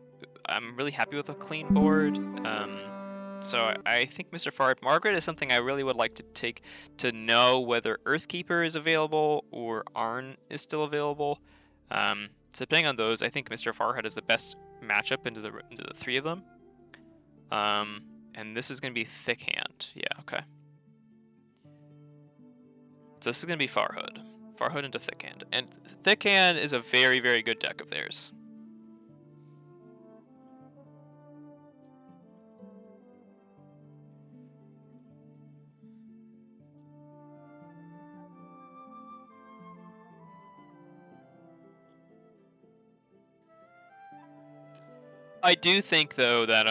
I'm really happy with a clean board. So I think Mr. Farhood Margaret is something I really would like to take to know whether Earthkeeper is available or Arne is still available. So depending on those, I think Mr. Farhood is the best matchup into the 3 of them. And this is going to be Thickhand. Yeah, okay. So this is going to be Farhood. Farhood into Thickhand. And Thickhand is a very, very good deck of theirs. I do think, though, that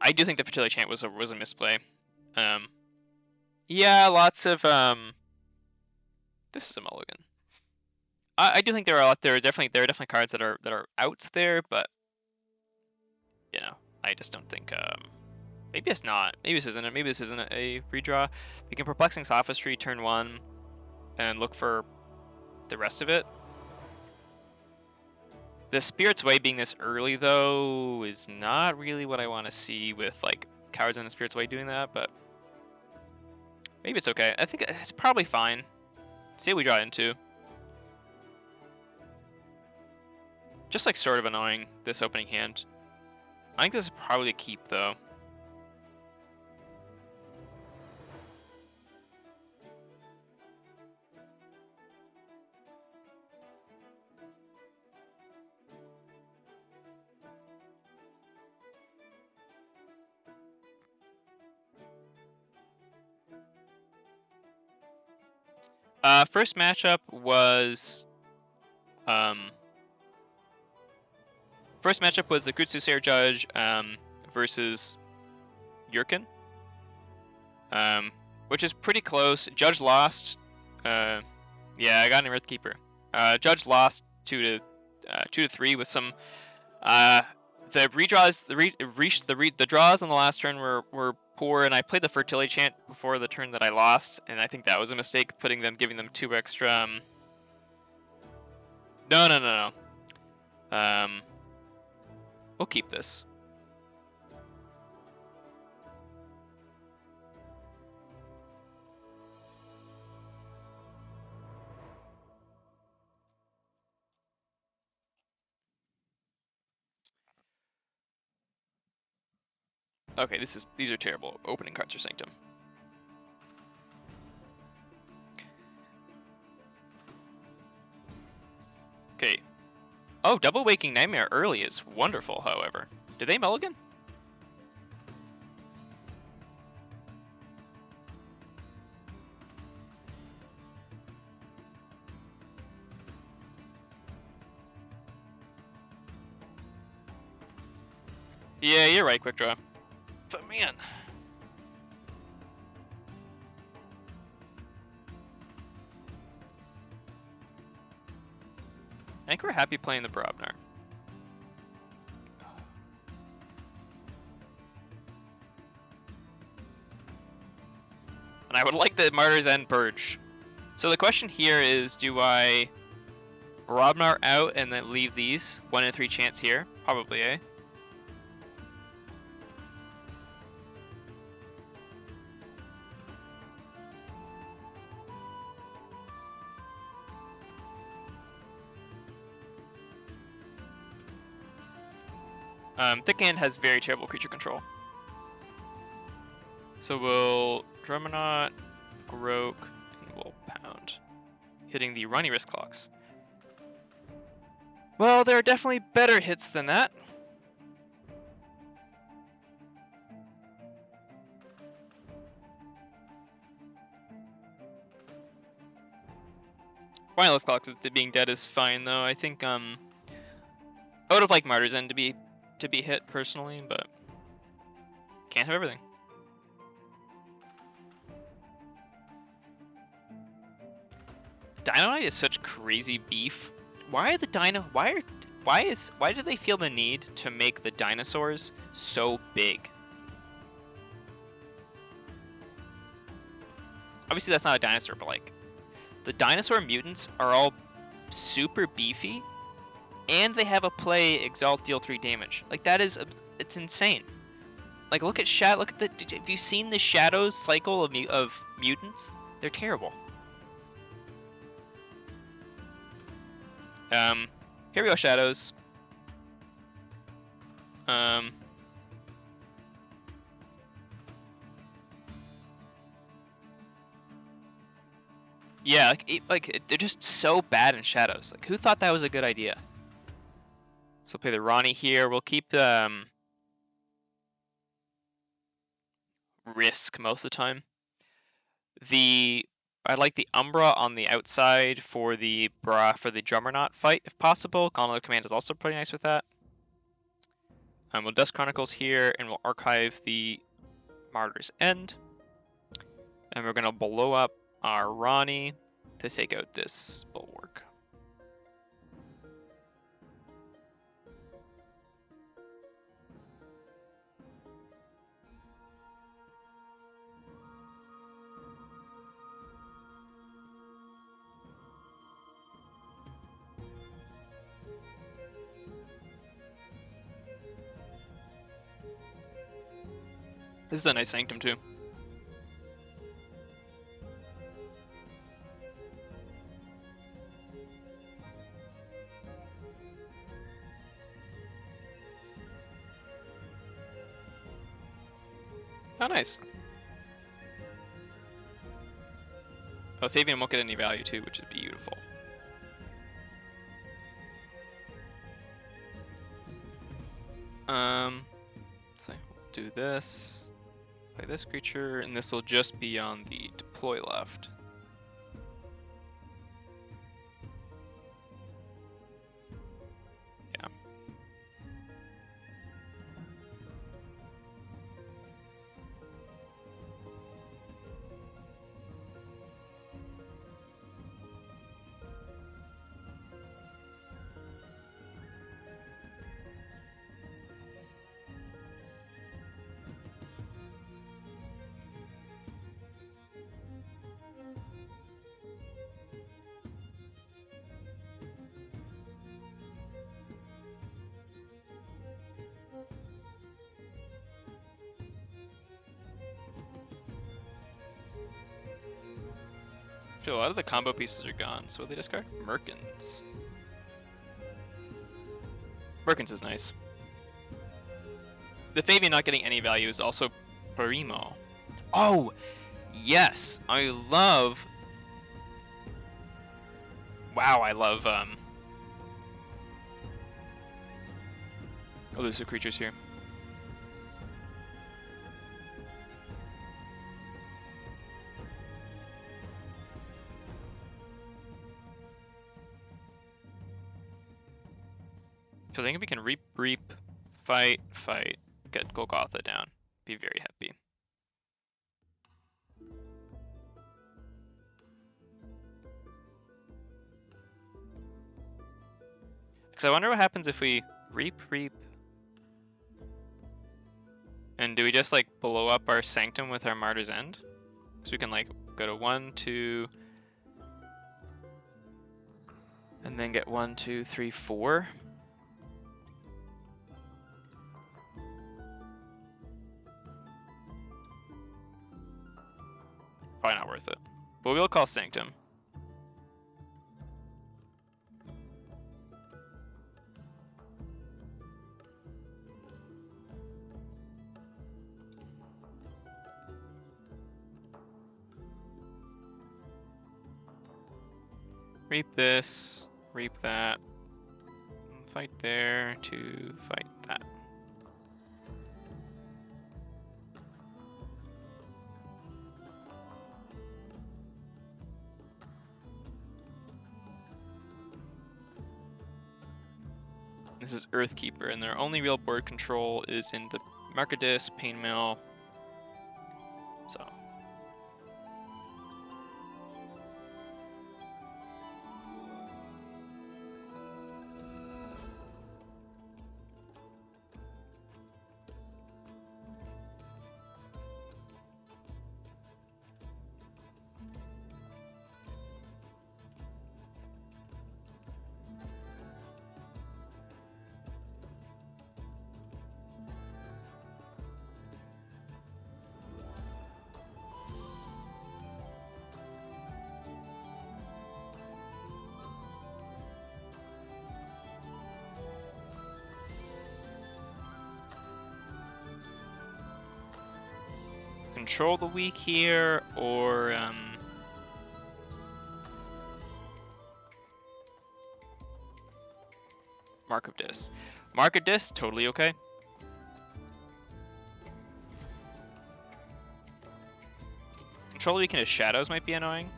I do think the fertility chant was a misplay. Yeah, lots of this is a mulligan. I do think there are definitely cards that are outs there, but you know, I just don't think maybe it's not. Maybe this isn't a redraw. We can Perplexing Sophistry turn 1 and look for the rest of it. The Spirit's Way being this early, though, is not really what I want to see with like cards in the Spirit's Way doing that, but maybe it's okay. I think it's probably fine. See what we draw into. Just like sort of annoying, this opening hand. I think this is probably a keep, though. First matchup was the Crude Soothsayer Judge versus Yurken, which is pretty close. Judge lost. Yeah, I got an Earthkeeper. Judge lost 2-3 with some. The redraws, the draws on the last turn were poor, and I played the Fertility Chant before the turn that I lost, and I think that was a mistake, giving them 2 extra. No. We'll keep this. Okay, these are terrible opening cards for Sanctum. Okay. Oh, Double Waking Nightmare early is wonderful, however. Did they mulligan? Yeah, you're right, quick draw. But man. I think we're happy playing the Brobnar. And I would like the Martyr's End Purge. So the question here is, do I Brobnar out and then leave these? 1 in 3 chance here? Probably, eh? Thickhand has very terrible creature control. So we'll Drummernot, Grok, and we'll Pound, hitting the Ronnie Wrist Clocks. Well, there are definitely better hits than that. Wireless Clocks being dead is fine though. I think I would have liked Martyr's End to be hit personally, but can't have everything. Dino Knight is such crazy beef. Why are the dino? Why do they feel the need to make the dinosaurs so big? Obviously that's not a dinosaur, but like the dinosaur mutants are all super beefy, and they have a play Exalt deal 3 damage. Like that is, it's insane. Like look at have you seen the Shadows cycle of mutants? They're terrible. Here we go, Shadows. Yeah, they're just so bad in Shadows. Like, who thought that was a good idea? So play the Ronnie here. We'll keep Risk most of the time. I like the Umbra on the outside for the Drummernot fight, if possible. Gauntlet Command is also pretty nice with that. We'll Dust Chronicles here, and we'll archive the Martyr's End. And we're going to blow up our Ronnie to take out this Bulwark. This is a nice Sanctum too. Oh, nice. Oh, Thavian won't get any value too, which is beautiful. So we'll do this. Play this creature, and this will just be on the deploy left. Actually, a lot of the combo pieces are gone, so they discard Merkins. Merkins is nice. The Fabian not getting any value is also primo. Oh, yes, I love. Wow, I love elusive creatures here. So I think we can reap, fight, get Golgotha down. Be very happy. Because I wonder what happens if we reap. And do we just like blow up our Sanctum with our Martyr's End? So we can like go to 1, 2, and then get 1, 2, 3, 4. Probably not worth it. But we'll call Sanctum. Reap this, reap that, fight there to fight that. This is Earthkeeper, and their only real board control is in the Market Disc, Pain Mill. So. Control the weak here, or Mark of Dis. Mark of Dis, totally okay. Control the weak into shadows might be annoying.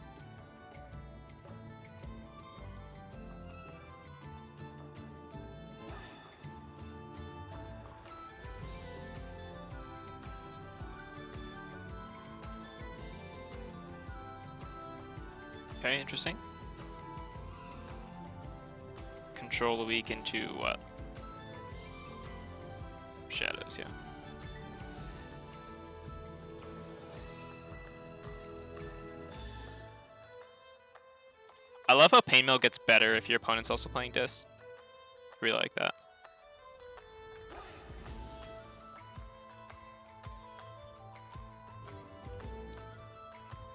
Okay, interesting. Control the weak into what? Shadows, yeah. I love how Pain Mill gets better if your opponent's also playing Dis. Really like that.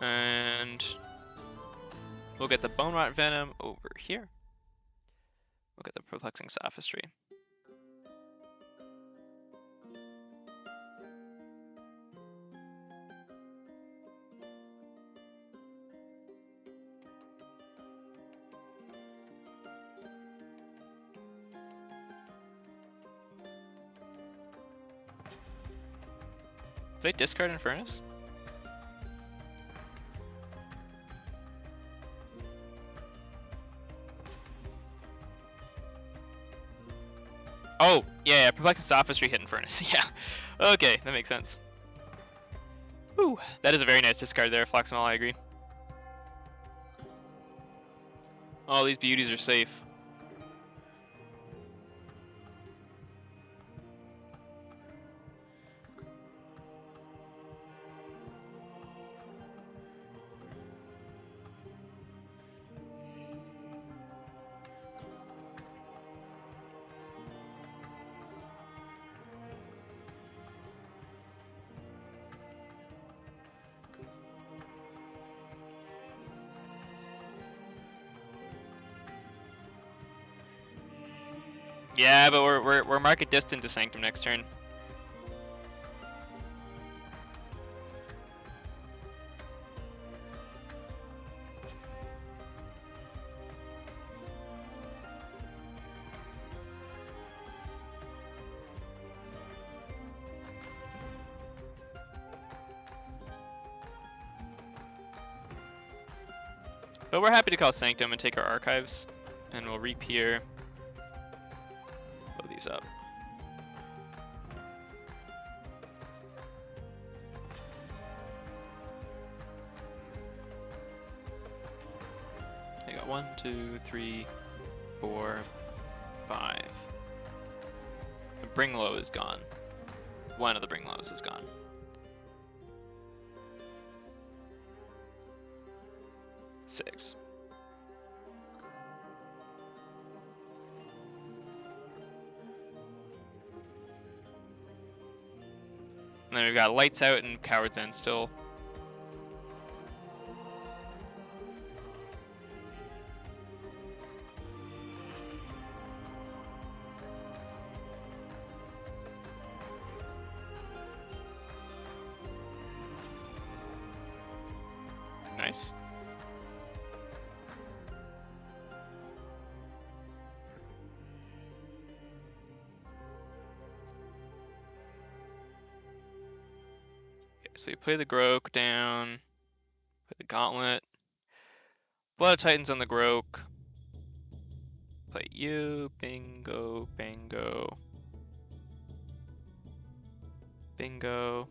And we'll get the Bone Rot Venom over here. We'll get the Perplexing Sophistry. Did they discard Infernus? Oh, yeah, Perplexing Sophistry hit Infernus. Yeah. Okay, that makes sense. Ooh, that is a very nice discard there, Floxamol, I agree. All these beauties are safe. Yeah, but we're market distant to Sanctum next turn. But we're happy to call Sanctum and take our archives, and we'll reap here. Blow these up. I got 1, 2, 3, 4, 5. The bring low is gone. One of the bring lows is gone. Six. And then we've got Lights Out and Coward's End still. Nice. So you play the Grok down, play the Gauntlet, Blood of Titans on the Grok, play you, bingo, bingo, bingo,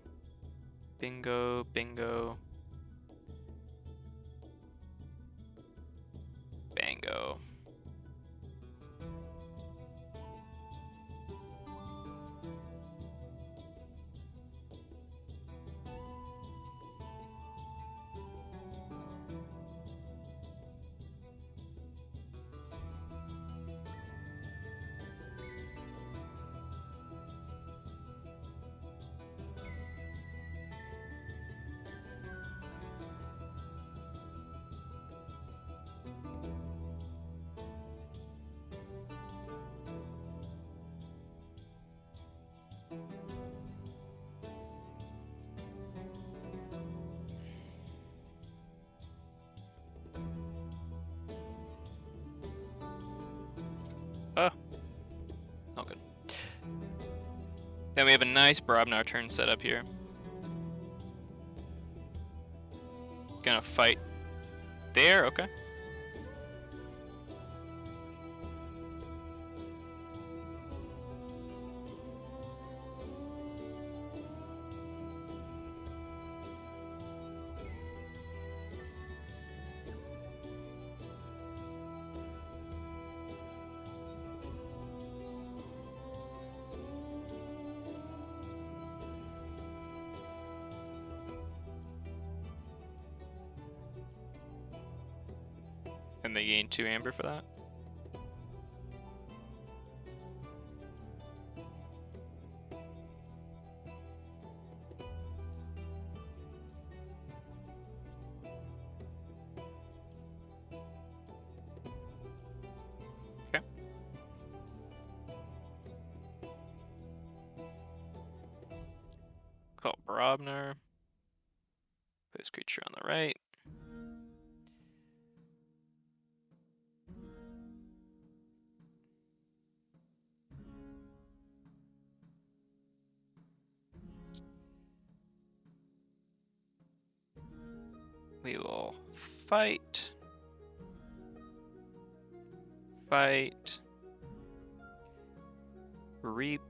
bingo, bingo, bango. Oh, not good. Then we have a nice Brobnar turn set up here. Gonna fight there, okay. And they gain 2 amber for that. Okay. Call Brobnar. Place creature on the right. We will fight, reap,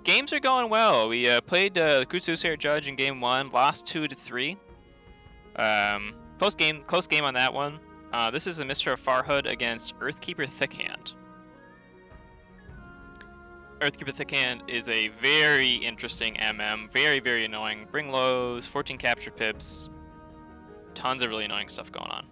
games are going well. We played the Crude Soothsayer Judge in game 1, lost 2-3. Close game on that one. This is the Mr. of Farhood against Earthkeeper Thickhand. Earthkeeper Thickhand is a very interesting MM, very, very annoying. Bring lows, 14 capture pips, tons of really annoying stuff going on.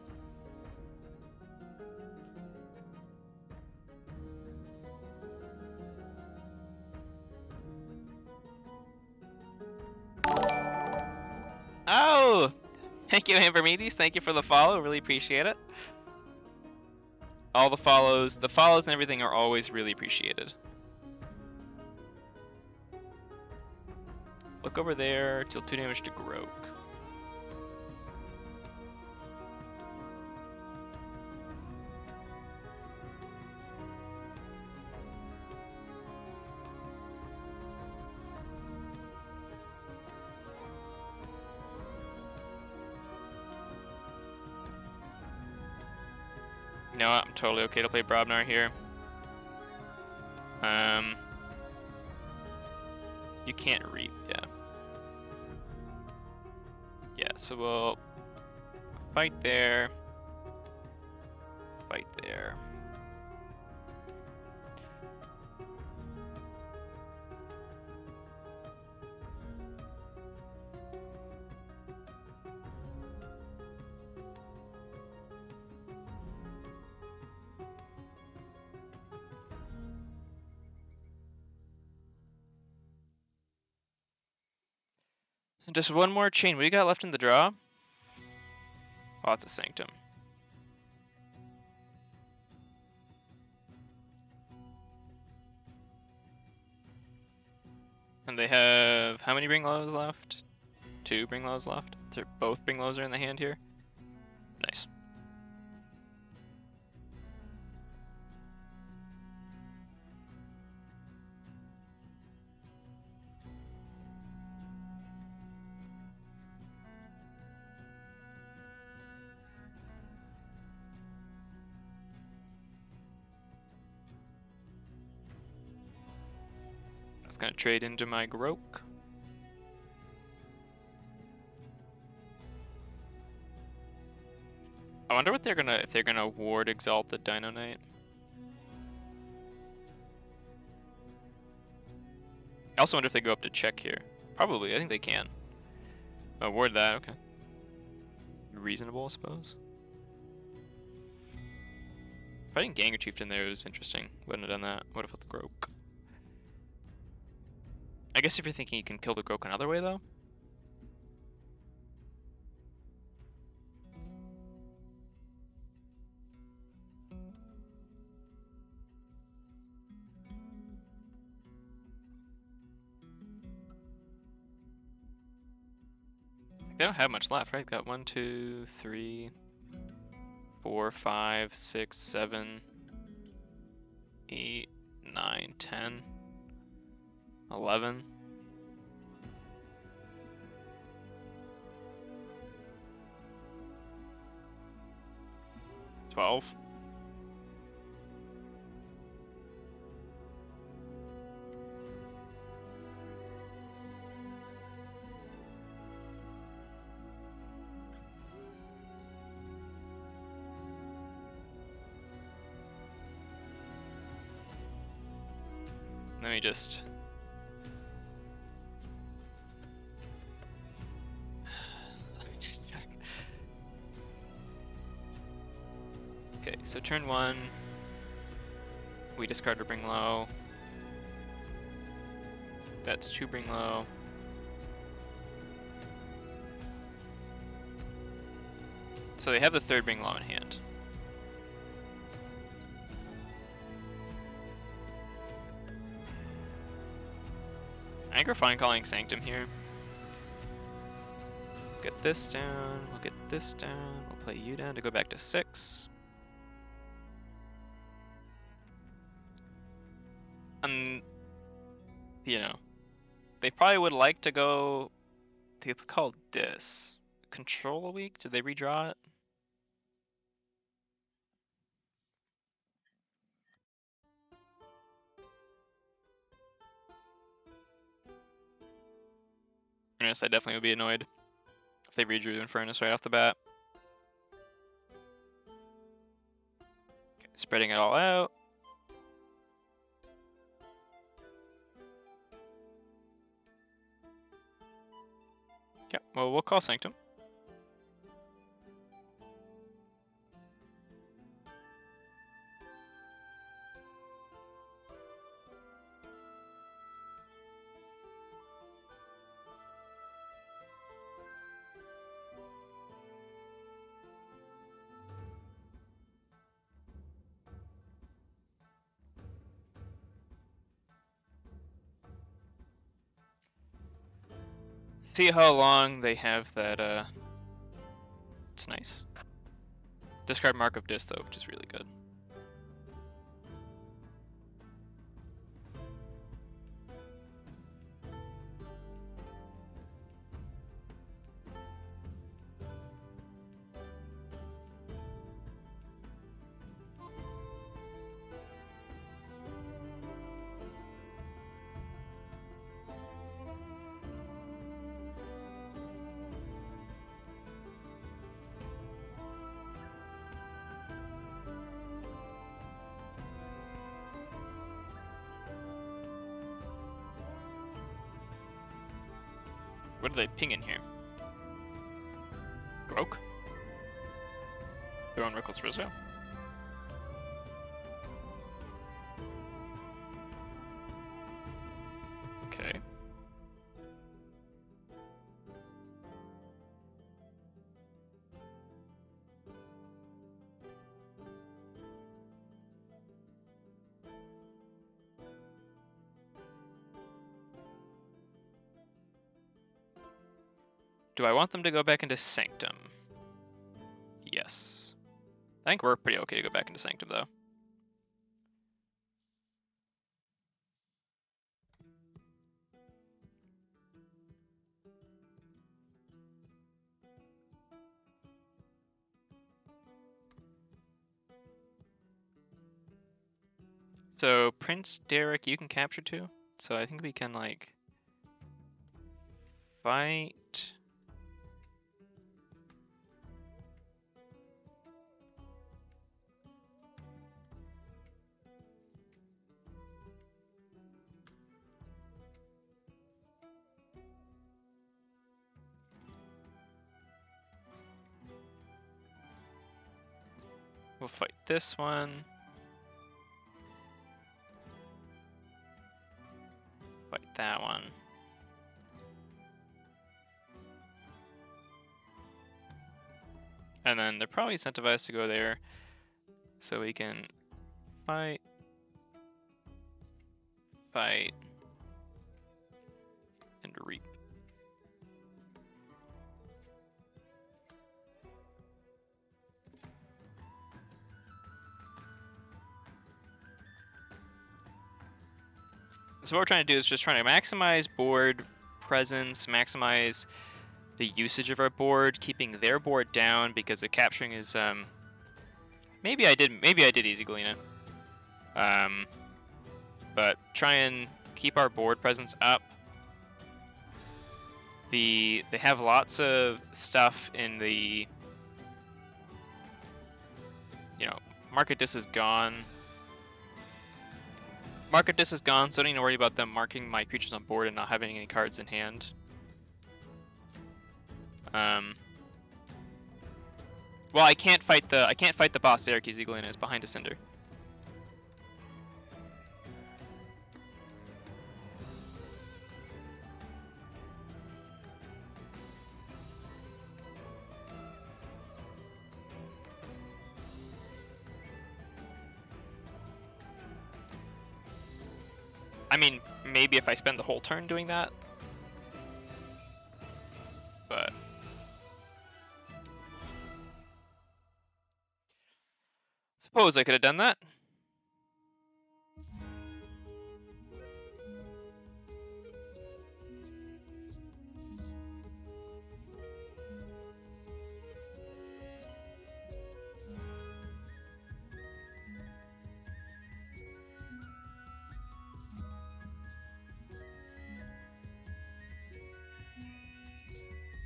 Thank you, Ambermedes. Thank you for the follow. Really appreciate it. All the follows and everything are always really appreciated. Look over there. Deal 2 damage to Grok. You know what? I'm totally okay to play Brobnar here. You can't reap, yeah. Yeah, so we'll fight there. Fight there. And just one more chain. What do you got left in the draw? Lots of Sanctum. And they have how many Bring Lows left? 2 Bring Lows left. They're both Bring Lows are in the hand here. Nice. That's gonna trade into my Grok. I wonder what if they're gonna ward Exalt the Dino Knight. I also wonder if they go up to check here. Probably, I think they can. Oh, ward that, okay. Reasonable, I suppose. Fighting Ganger Chieftain there was interesting. Wouldn't have done that. Would have fought the Grok. I guess if you're thinking you can kill the Grok another way, though. They don't have much left, right? Got 1, 2, 3, 4, 5, 6, 7, 8, 9, 10, 11. $12. Let me just... Let me just check. Okay, so turn 1, we discard or bring low. That's 2 bring low. So they have the 3rd bring low in hand. I think we're fine calling Sanctum here. Get this down, we'll get this down, we'll play you down to go back to 6. And, you know, they probably would like to go, they call this Control a week? Did they redraw it? Yes, I definitely would be annoyed if they redrew Infernus right off the bat. Okay, spreading it all out. Yeah, well, we'll call Sanctum. see how long they have that. It's nice. Discard Mark of Dis though, which is really good. What are they pinging here? Broke? Their own Reckless Rizzo? Okay. Do I want them to go back into Sanctum? Yes. I think we're pretty okay to go back into Sanctum, though. So, Prince Derek, you can capture too. So I think we can, like, fight... We'll fight this one. Fight that one. And then they're probably incentivized to go there, so we can fight, fight, and reap. So what we're trying to do is just trying to maximize board presence, maximize the usage of our board, keeping their board down because the capturing is maybe I did easy Galena. But try and keep our board presence up. They have lots of stuff in the, you know, Market Dis is gone. Market Dis is gone, so I don't need to worry about them marking my creatures on board and not having any cards in hand. Well, I can't fight the boss Sarcastically Galena is behind a Cinder. I mean, maybe if I spend the whole turn doing that, but suppose I could have done that.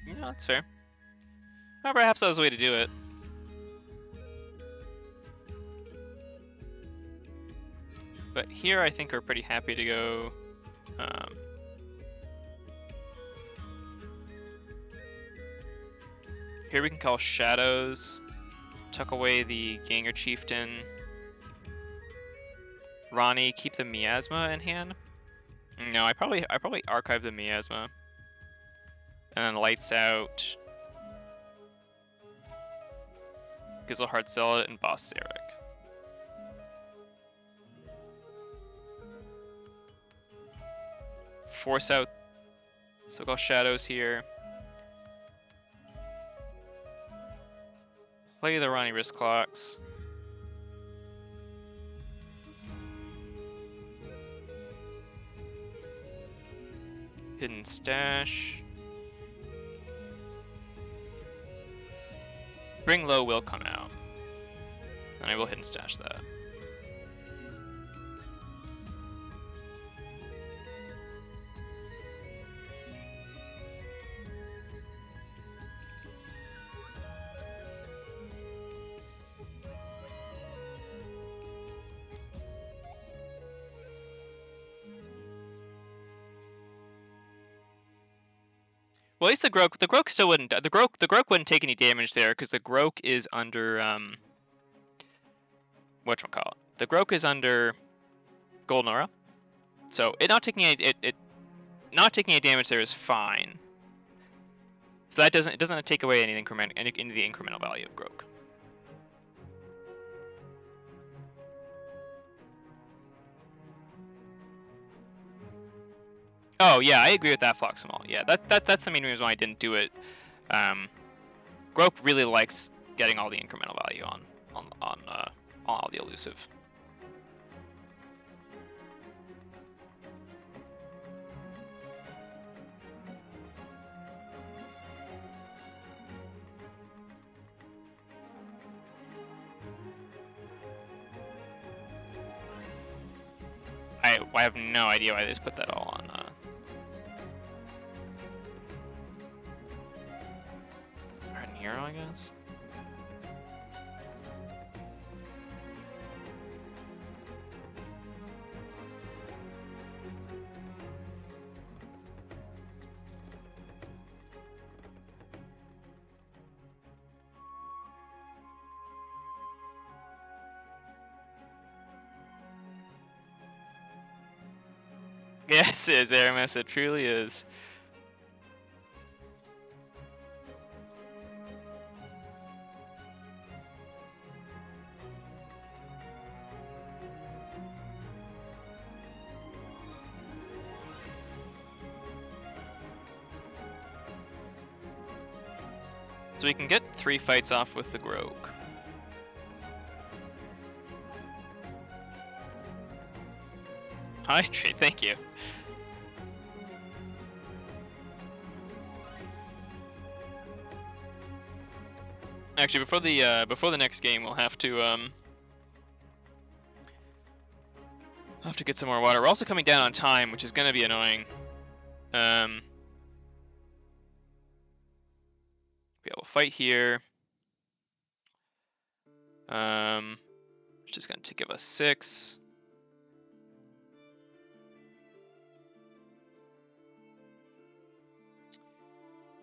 Yeah, that's fair. Well, perhaps that was the way to do it. But here I think we're pretty happy to go. Here we can call Shadows, tuck away the Ganger Chieftain. Ronnie, keep the Miasma in hand. No, I probably archive the Miasma. And then Lights Out, Gizzleheart Zealot, and Boss Zarek. Force out So we'll go Shadows here. Play the Ronnie Wrist Clocks. Hidden Stash. Bring Low will come out. And I will Hidden Stash that. Well, at least the Grok still wouldn't. The Grok wouldn't take any damage there because the Grok is under whatchamacallit. The Grok is under Golden Aura, so it not taking any damage there is fine. So that doesn't take away any into the incremental value of Grok. Oh yeah, I agree with that, Floximal. Yeah, that's the main reason why I didn't do it. Grok really likes getting all the incremental value on all the elusive. I have no idea why they just put that all on. Hero, I guess. Yes, it is, Aramis. It truly is. So we can get 3 fights off with the Grok. Hydrate, thank you. Actually, before the next game, we'll have to get some more water. We're also coming down on time, which is gonna be annoying. Yeah, we'll fight here. Which is going to give us 6.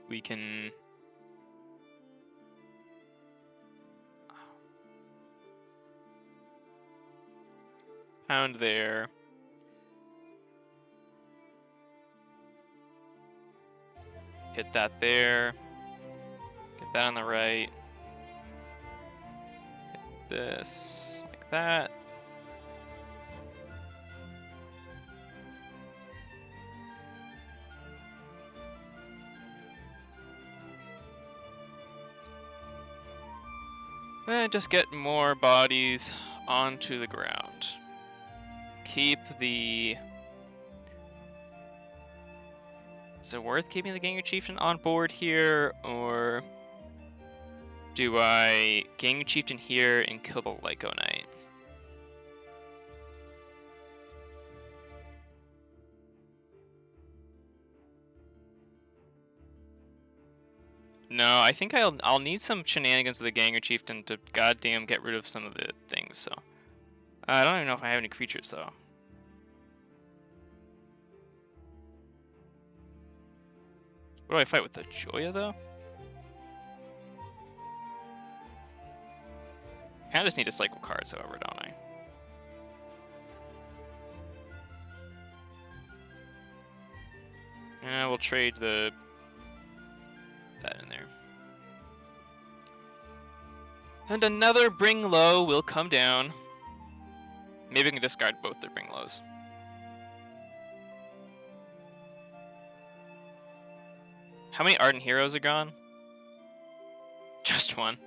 We can pound there. Hit that there. Get that on the right. Hit this like that. And just get more bodies onto the ground. Keep the... Is it worth keeping the Gangu Chieftain on board here, or do I Gangu Chieftain here and kill the Lyco Knight? No, I think I'll need some shenanigans of the Gangu Chieftain to goddamn get rid of some of the things. So I don't even know if I have any creatures though. What do I fight with the Joya though? Kinda just need to cycle cards, however, don't I? Yeah, we'll trade that in there. And another Bring Low will come down. Maybe we can discard both their Bring Lows. How many Ardent Heroes are gone? Just one.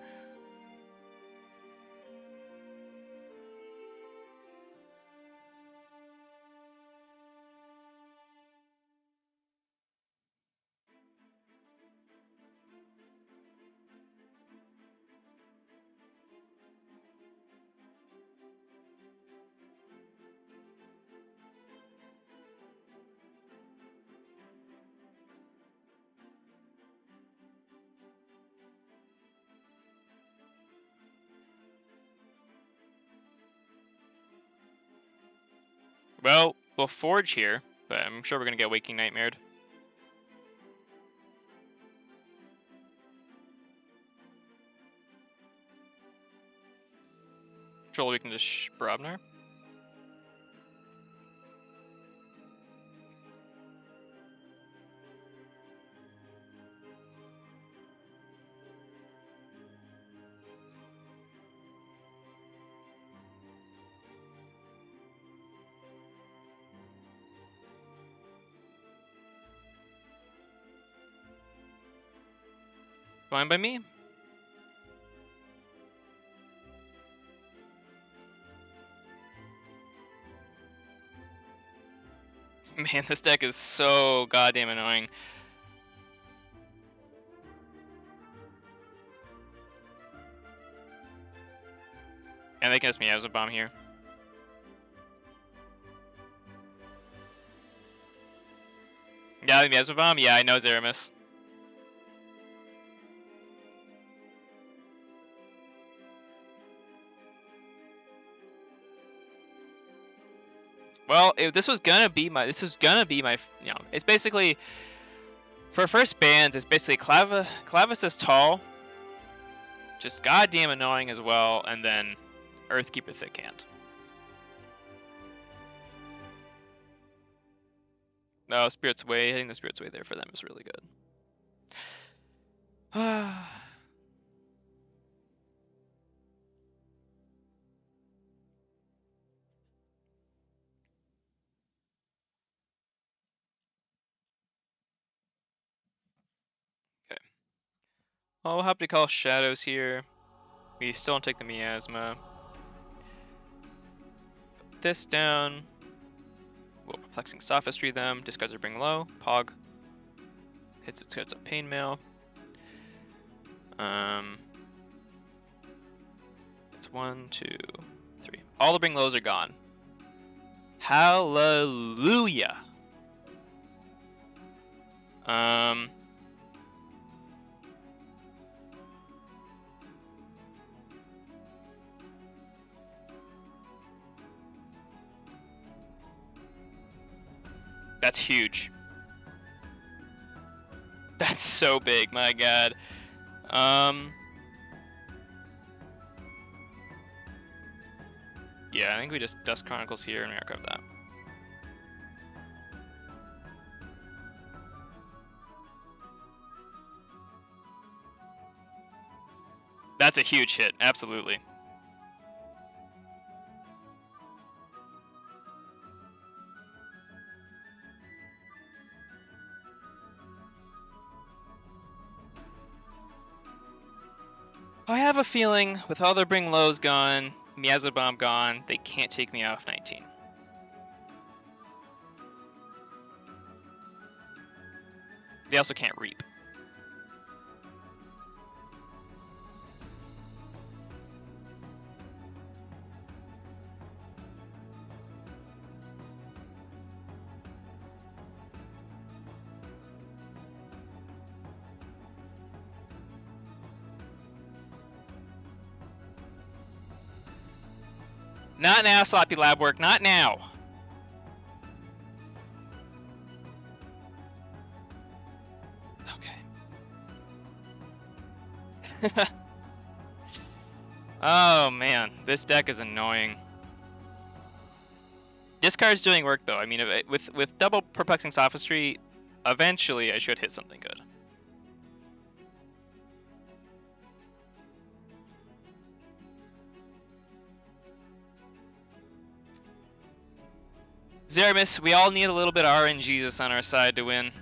Well, we'll forge here, but I'm sure we're gonna get Waking Nightmared. Troll, we can just Brobnar. Fine by me. Man, this deck is so goddamn annoying. And they can just Miasma Bomb here. Yeah, Miasma Bomb? Yeah, I know Zeramis. Well, this was gonna be my, you know, it's basically, for first bands, it's basically Clavisus Tahl, just goddamn annoying as well, and then Earthkeeper Thickhand. No, Spirit's Way, hitting the Spirit's Way there for them is really good. Well, we'll have to call Shadows here. We still don't take the Miasma. Put this down. We'll Perplexing Sophistry them. Discards or bring low. Pog. Hits up Pain Mail. It's 1, 2, 3. All the bring lows are gone. Hallelujah. That's huge. That's so big, my god. Yeah, I think we just Dust Chronicles here and we archive that. That's a huge hit, absolutely. I have a feeling, with all their bring lows gone, Miasma Bomb gone, they can't take me off 19. They also can't reap. Not now, sloppy lab work, not now. Okay. Oh man, this deck is annoying. Discard's doing work though. I mean, with double Perplexing Sophistry, eventually I should hit something good. Zeramis, we all need a little bit of RNGesus on our side to win.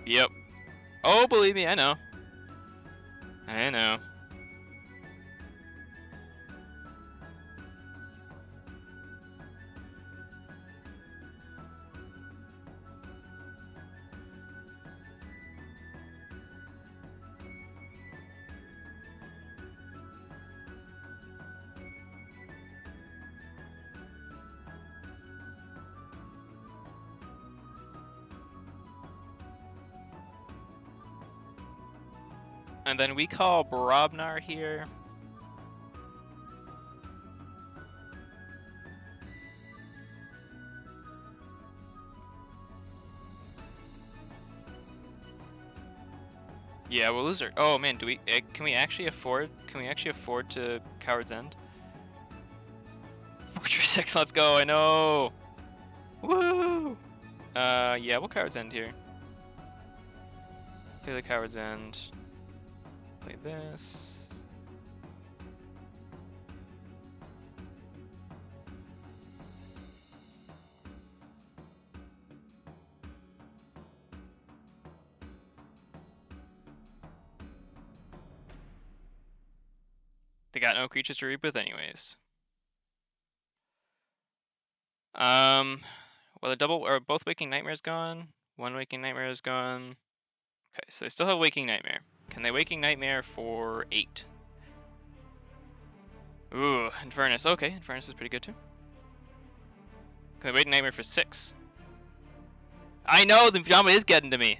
Yep. Oh, believe me, I know. I know. And then we call Brobnar here. Yeah, we'll lose her. Oh man, do we? Can we actually afford? Can we actually afford to Coward's End? Fortress 6, let's go! I know. Woo! Yeah, we'll Coward's End here. Play the Coward's End. Play this. They got no creatures to reap with anyways. Well, the double or both Waking Nightmares gone. One Waking Nightmare is gone. Okay, so they still have Waking Nightmare. Can they Waking Nightmare for 8? Ooh, Infernus. Okay, Infernus is pretty good too. Can they Waking Nightmare for 6? I know the Pajama is getting to me.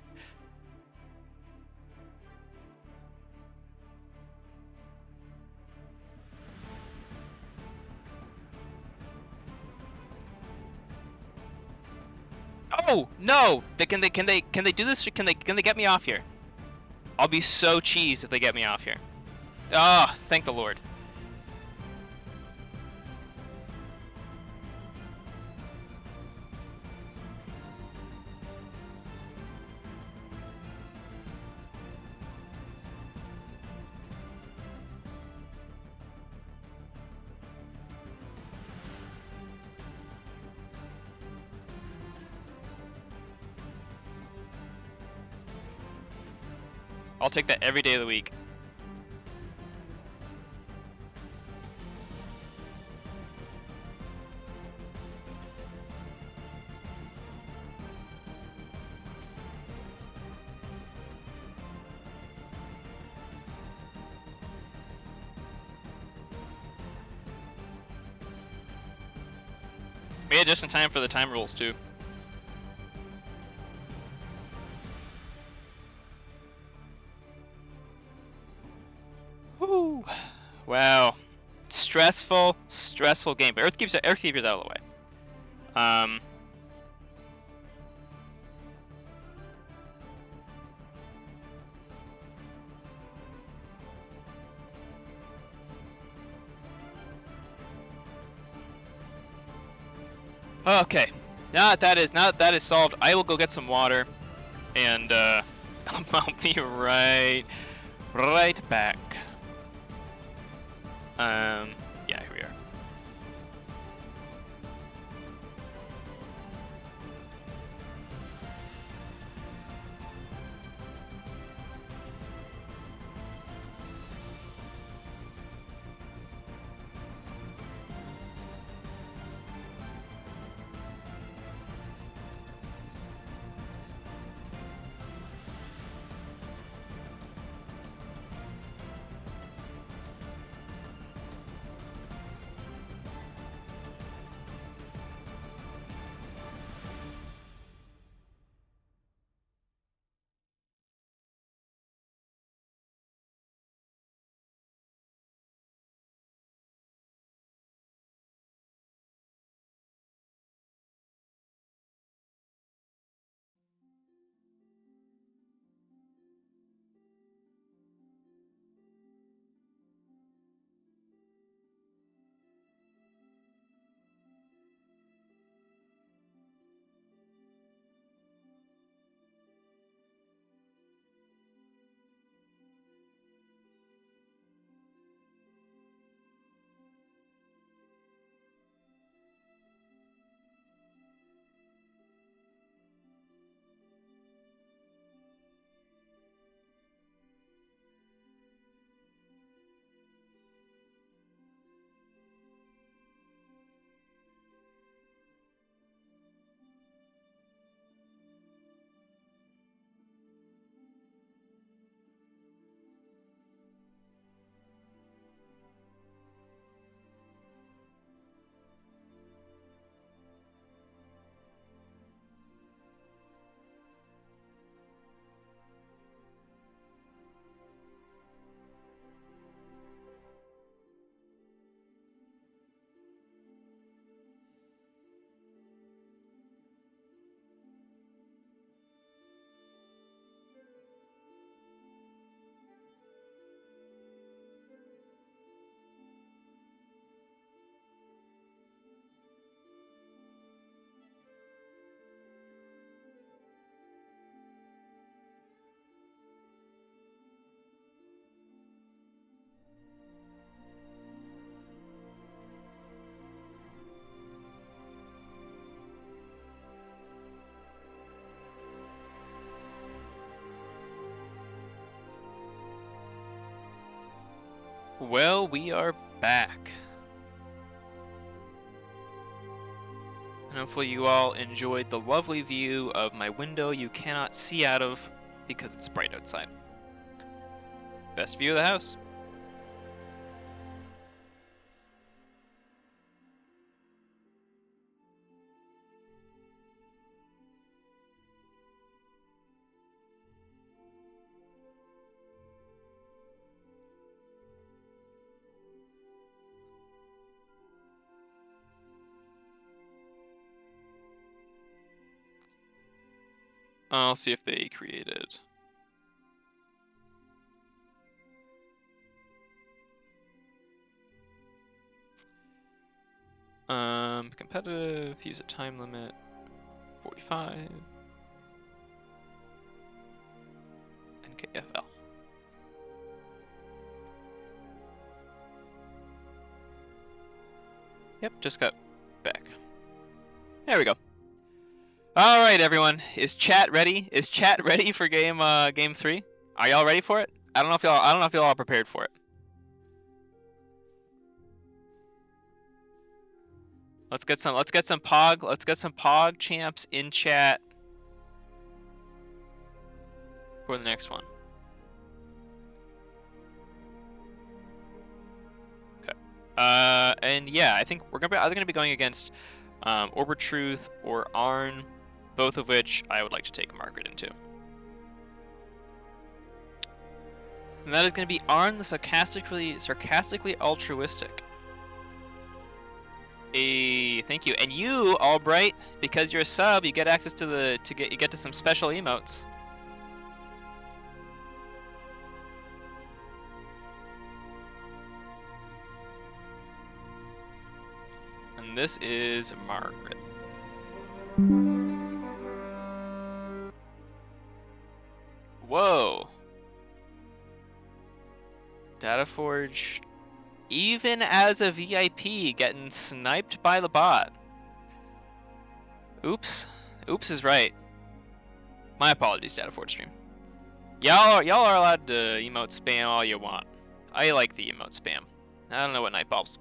Oh no! Can they do this? Or can they get me off here? I'll be so cheesed if they get me off here. Ah, oh, thank the Lord. I'll take that every day of the week. Made it just in time for the time rules too. Woo! Wow. Stressful game. But Earthkeeper's out of the way. Okay. Now that that is solved, I will go get some water, and I'll be right back. Yeah, here we are. Well, we are back. And hopefully you all enjoyed the lovely view of my window you cannot see out of because it's bright outside. Best view of the house. I'll see if they created. Competitive, use a time limit, 45. NKFL. Yep, just got back. There we go. All right, everyone. Is chat ready? Is chat ready for game 3? Are y'all ready for it? I don't know if y'all are prepared for it. Let's get some Pog champs in chat for the next one. Okay. And yeah, I think we're either gonna be going against Orber Truth or Arne, both of which I would like to take Margaret into. And that is gonna be Arne the sarcastically altruistic. Thank you. And you, Albright, because you're a sub, you get access to you get to some special emotes. And this is Margaret. Whoa. Dataforge, even as a VIP, getting sniped by the bot. Oops. Oops is right. My apologies, Dataforge stream. Y'all are allowed to emote spam all you want. I like the emote spam. I don't know what Nightbot's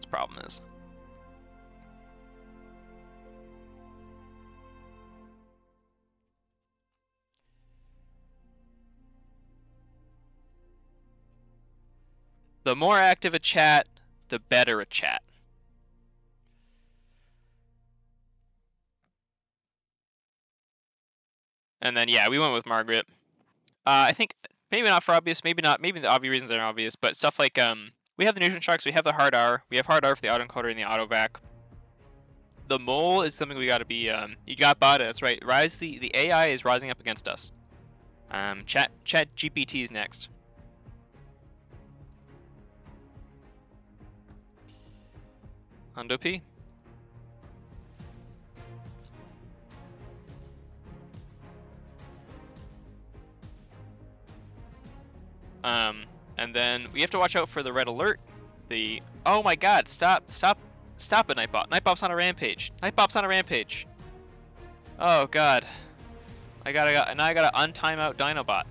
problem is. The more active a chat, the better a chat. And then yeah, we went with Margaret. I think maybe not for obvious, maybe the obvious reasons are obvious, but stuff like we have the Neutron Sharks, we have the Hard R, we have Hard R for the autoencoder and the autovac. The mole is something we gotta be you got Bada, that's right. The AI is rising up against us. Chat GPT is next. Hundo P. And then we have to watch out for the red alert. Oh my god, stop it, Nightbot. Nightbot's on a rampage. Nightbot's on a rampage. Oh god. Now I gotta untime out Dinobot.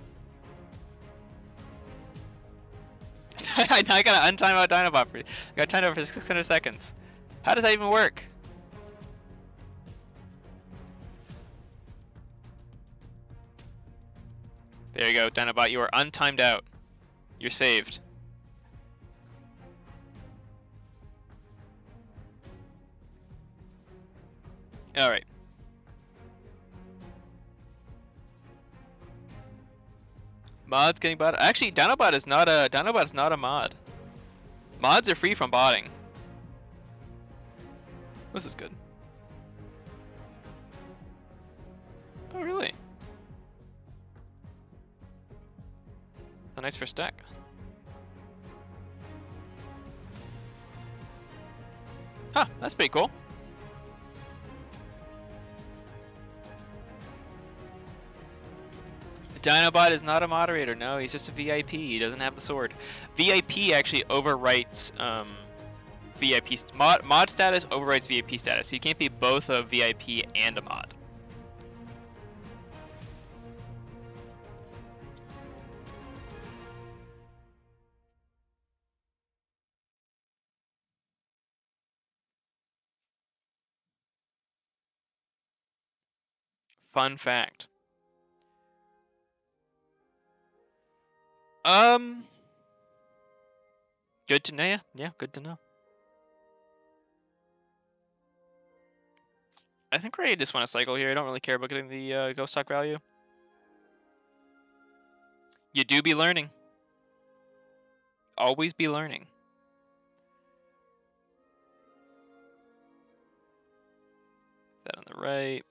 Now I gotta untime out Dinobot I got timed out for 600 seconds. How does that even work? There you go, Dinobot, you are untimed out. You're saved. Alright. Mods getting bot. Actually, Dinobot is not a mod. Mods are free from botting. This is good. Oh really? It's a nice first stack. Huh, that's pretty cool. Dinobot is not a moderator. No, he's just a VIP. He doesn't have the sword. VIP actually overwrites VIP mod status overwrites VIP status. So you can't be both a VIP and a mod. Fun fact. Good to know. Yeah, yeah, good to know. I think I just want to cycle here. I don't really care about getting the ghost stock value. You do be learning. Always be learning. That on the right.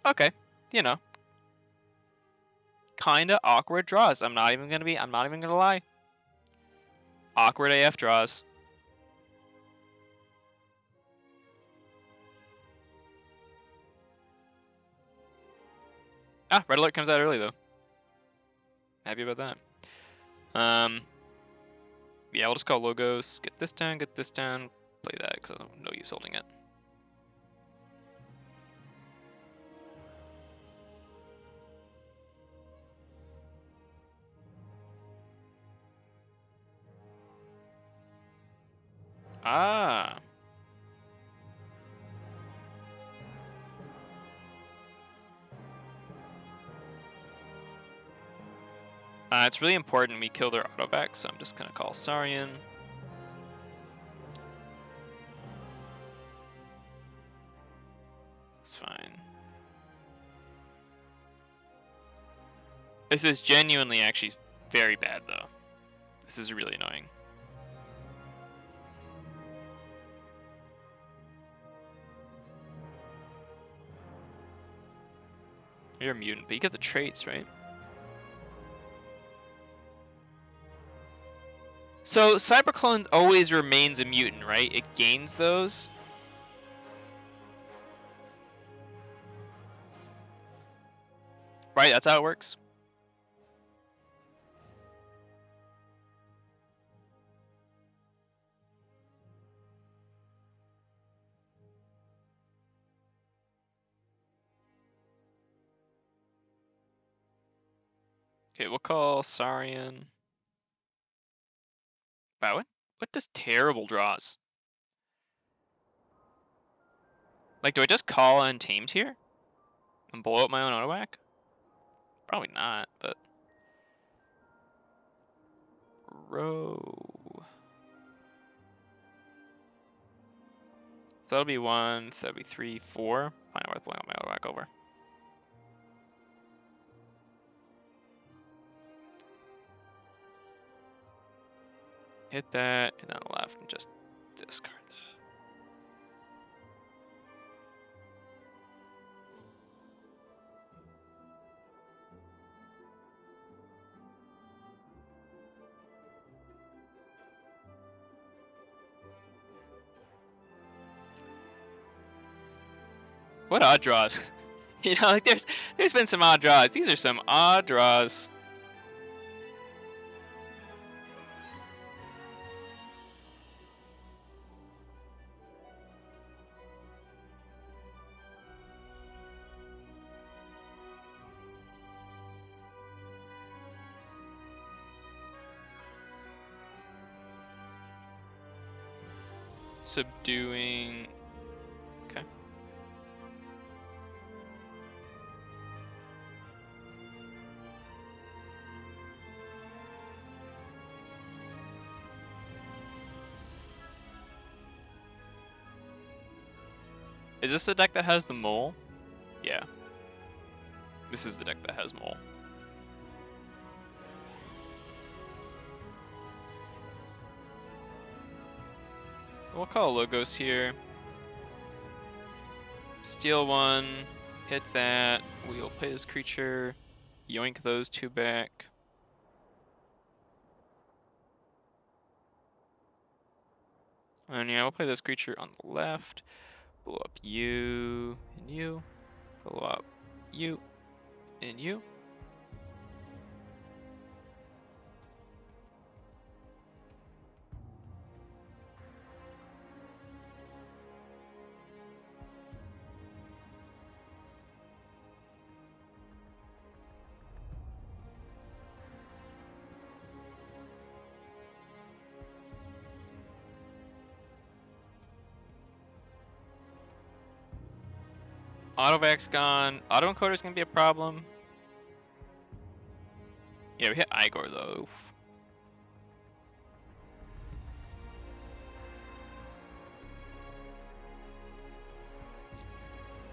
Okay, you know. Kinda awkward draws. I'm not even gonna lie. Awkward AF draws. Ah, red alert comes out early though. Happy about that. Yeah, we'll just call logos. Get this down, play that because I have no use holding it. Ah. It's really important we kill their auto back, so I'm just gonna call Saurian. It's fine. This is genuinely actually very bad though. This is really annoying. You're a mutant, but you get the traits, right? So Cyberclone always remains a mutant, right? It gains those. Right, that's how it works. Okay, we'll call Saurian. Wow, what does terrible draws? Like, do I just call Untamed here? And blow up my own auto whack? Probably not, but... Row... So that'll be 1, so that'll be 3, 4. Probably not worth blowing up my auto whack over. Hit that, and then on the left, and just discard that. What odd draws? You know, like there's been some odd draws. These are some odd draws. Subduing. Okay. Is this the deck that has the mole? Yeah. This is the deck that has mole. We'll call logos here. Steal one, hit that. We'll play this creature, yoink those two back. And yeah, we'll play this creature on the left. Blow up you and you. Blow up you and you. Autovac's gone. Auto encoder's gonna be a problem. Yeah, we hit Igor though. Oof.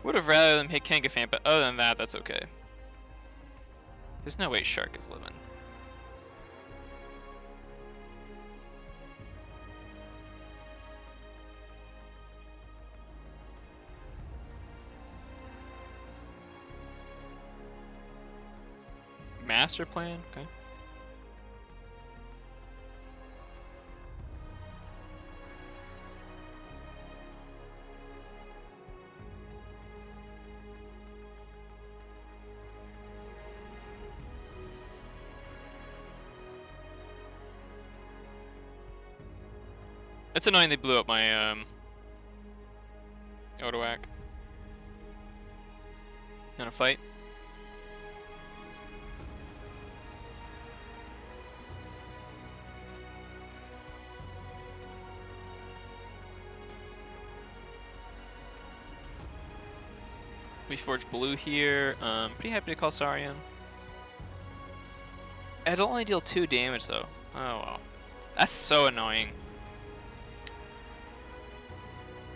Would have rather them hit Kangafan, but other than that, that's okay. There's no way Shark is living. Master plan? Okay. It's annoying they blew up my Odoac. In a fight. We forged blue here. Pretty happy to call Saurian. It'll only deal 2 damage though. Oh well. That's so annoying.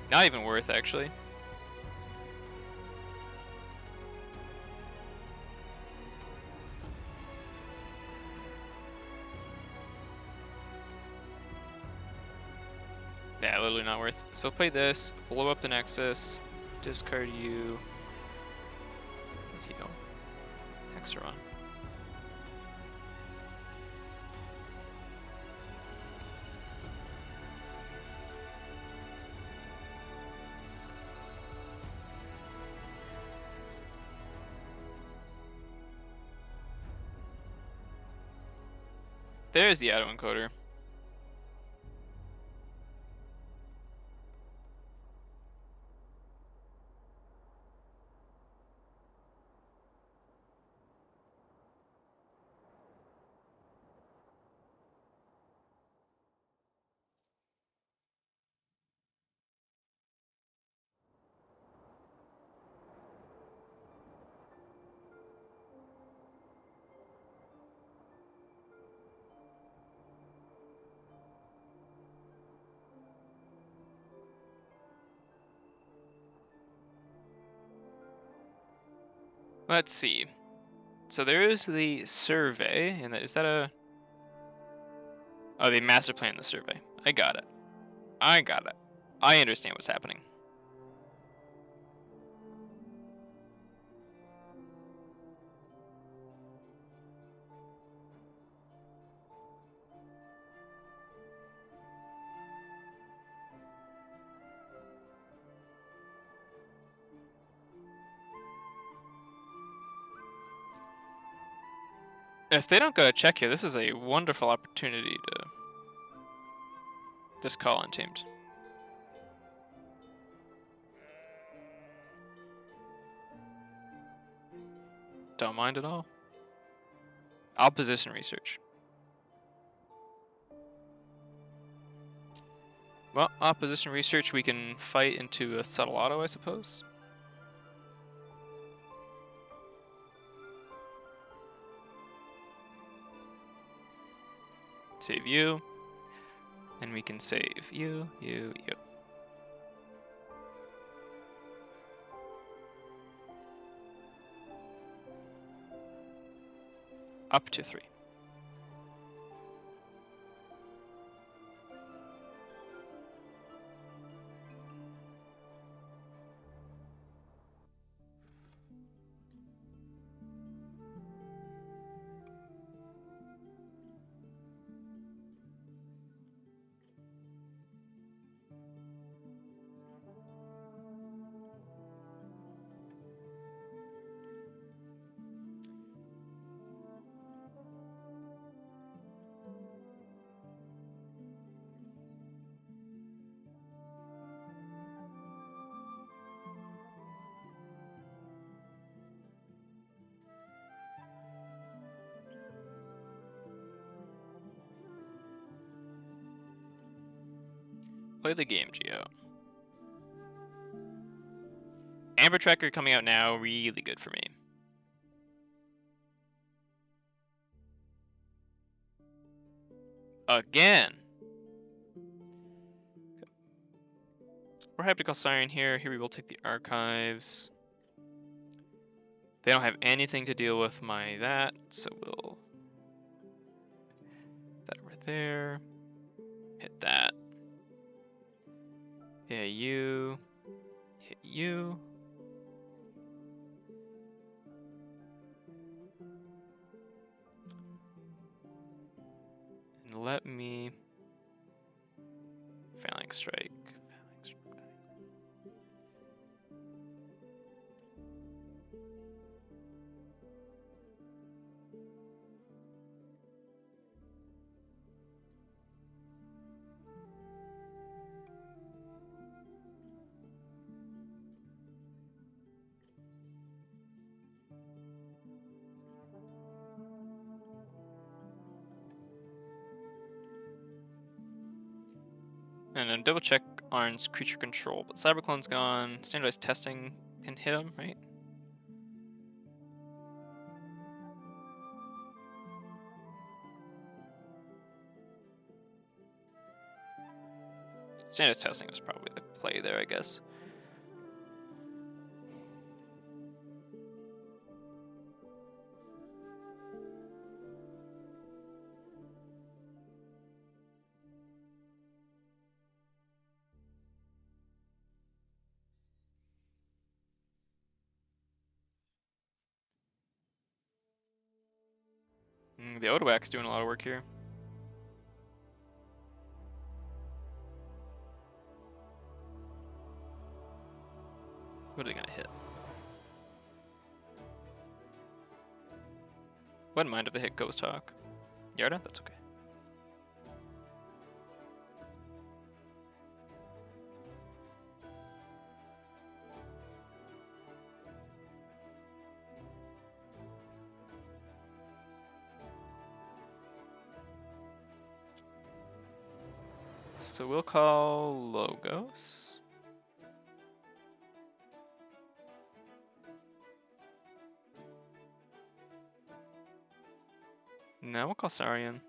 Not even worth actually. Yeah, literally not worth. So play this, blow up the Nexus, discard you. Heal. Hexaron. There's the auto encoder. Let's see. So there is the survey, and is that a... Oh, the master plan, the survey. I got it. I got it. I understand what's happening. If they don't go to check here, this is a wonderful opportunity to just call Untamed. Don't mind at all. Opposition research. Well, opposition research, we can fight into a subtle auto, I suppose. Save you. And we can save you, you. Up to 3. Play the game, Geo. Amber Trekker coming out now, really good for me. Again! We're happy to call Siren here. Here we will take the archives. They don't have anything to deal with my that, so we'll put that over there. Hit that. Hit you. Hit you. And let me Phalanx Strike. And then double check Arne's creature control, but Cyberclone's gone. Standardized testing can hit him, right? Standardized testing was probably the play there, I guess. The Odawak's doing a lot of work here. What are they gonna hit? Wouldn't mind if they hit Ghost Hawk. Yarda? That's okay. So we'll call Logos. Now we'll call Saurian.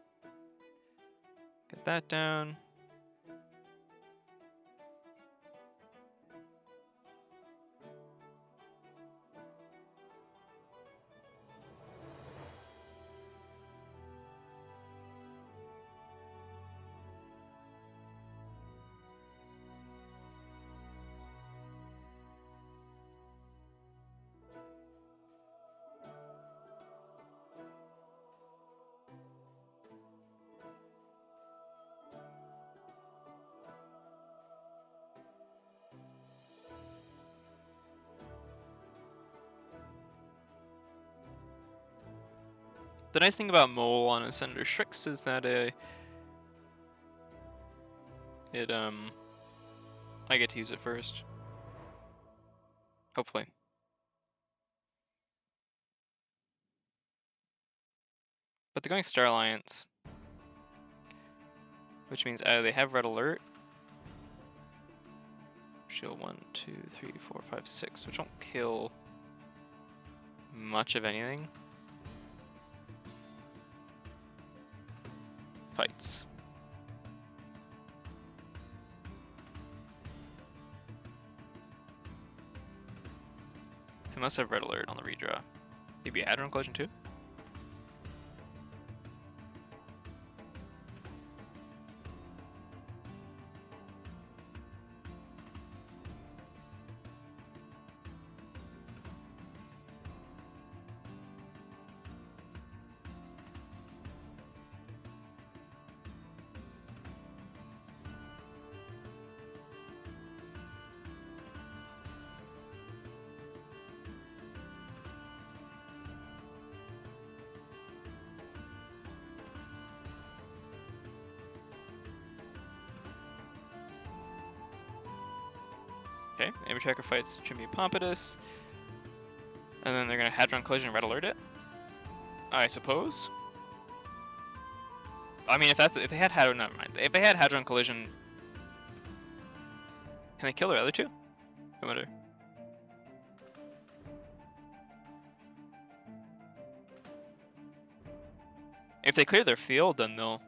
Get that down. The nice thing about Mole on a Senator Strix is that I get to use it first. Hopefully. But they're going Star Alliance, which means either they have Red Alert, shield 1, 2, 3, 4, 5, 6, which won't kill much of anything. Fights. So must have Red Alert on the redraw. Maybe Hadron Collision too? Okay, Amber Trekker fights Chimney Pompidus. And then they're gonna Hadron Collision Red Alert it, I suppose. I mean, if they had Hadron, never mind. If they had Hadron Collision, can they kill their other two? I wonder. If they clear their field, then they'll...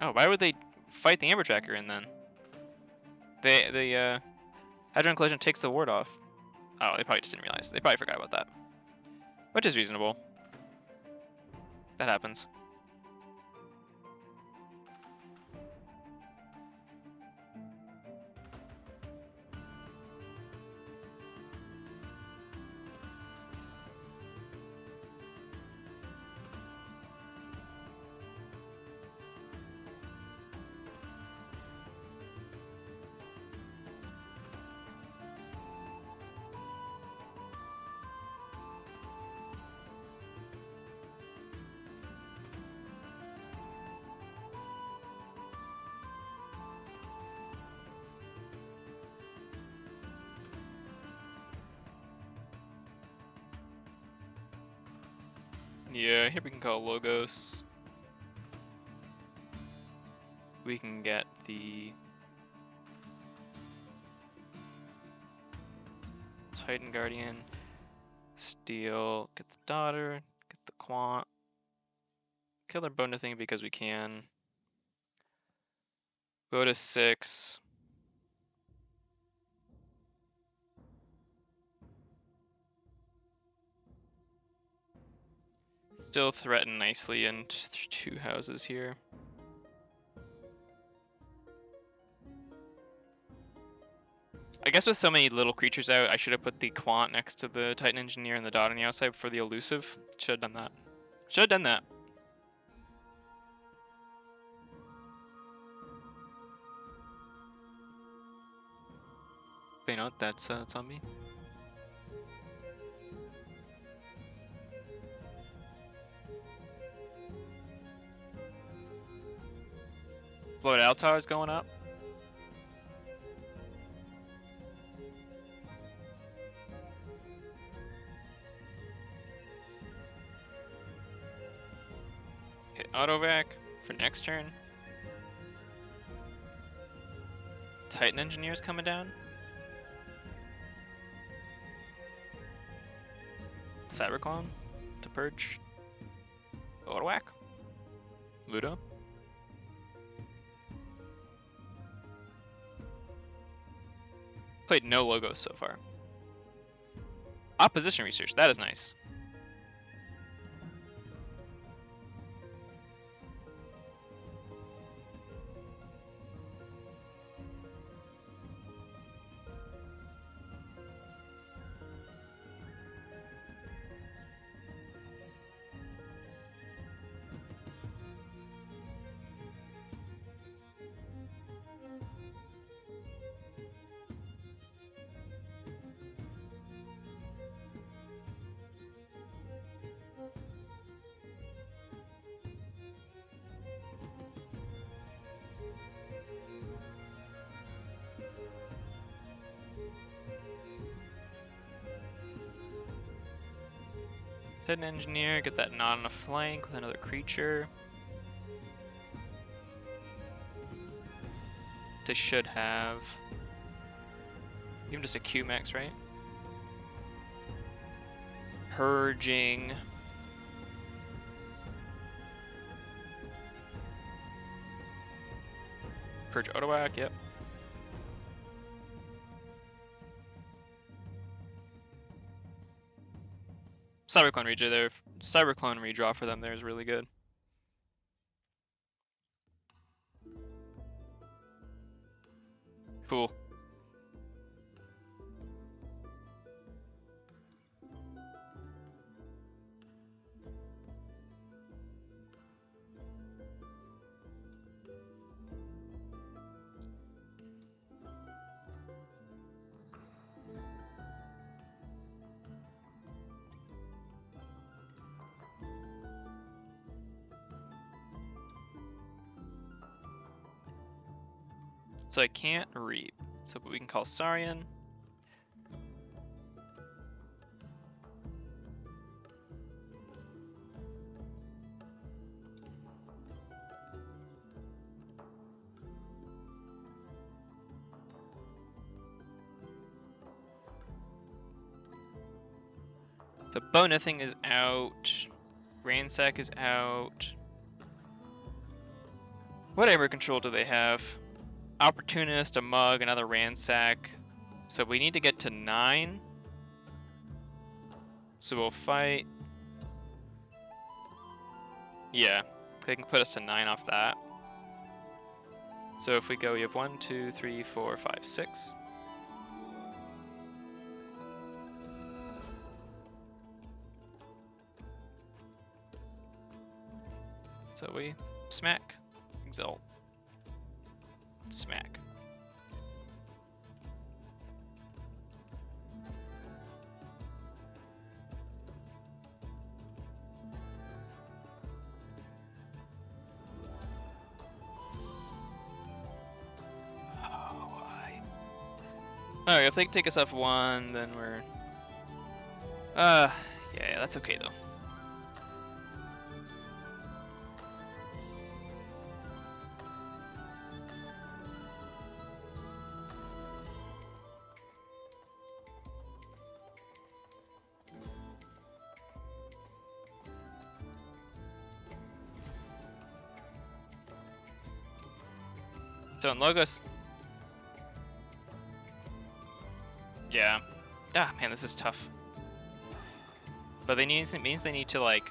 Oh, why would they fight the Amber Tracker in then? The Hadron Collision takes the ward off. Oh, they probably just didn't realize. They probably forgot about that. Which is reasonable. That happens. Yeah, here we can call Logos. We can get the Titan Guardian, steal, get the daughter, get the Quant, kill their bonus thing because we can. Go to 6. Still threaten nicely in 2 houses here. I guess with so many little creatures out, I should have put the Quant next to the Titan Engineer and the Dot on the outside for the elusive. Should have done that. Should have done that. But you know, that's on me. Lordalatar is going up. Hit autovac for next turn. Titan Engineer's coming down. Cyberclone to purge. Autovac. Ludo. Played no logos so far. Opposition research, that is nice. Hidden Engineer, get that knot on the flank with another creature. They should have even just a Q-Max, right? Purging. Purge Autoac, yep. Cyberclone redraw there. Cyberclone redraw for them there is really good. Cool. So I can't reap. So but we can call Saurian. The Bona thing is out. Ransack is out. Whatever control do they have? Opportunist, a mug, another Ransack. So we need to get to 9. So we'll fight. Yeah, they can put us to 9 off that. So if we go, you have 1, 2, 3, 4, 5, 6. So we smack, exalt, smack. Alright, if they can take us off 1, then we're... yeah, that's okay though. So in Logos... Yeah. Ah, man, this is tough. But it means they need to, like,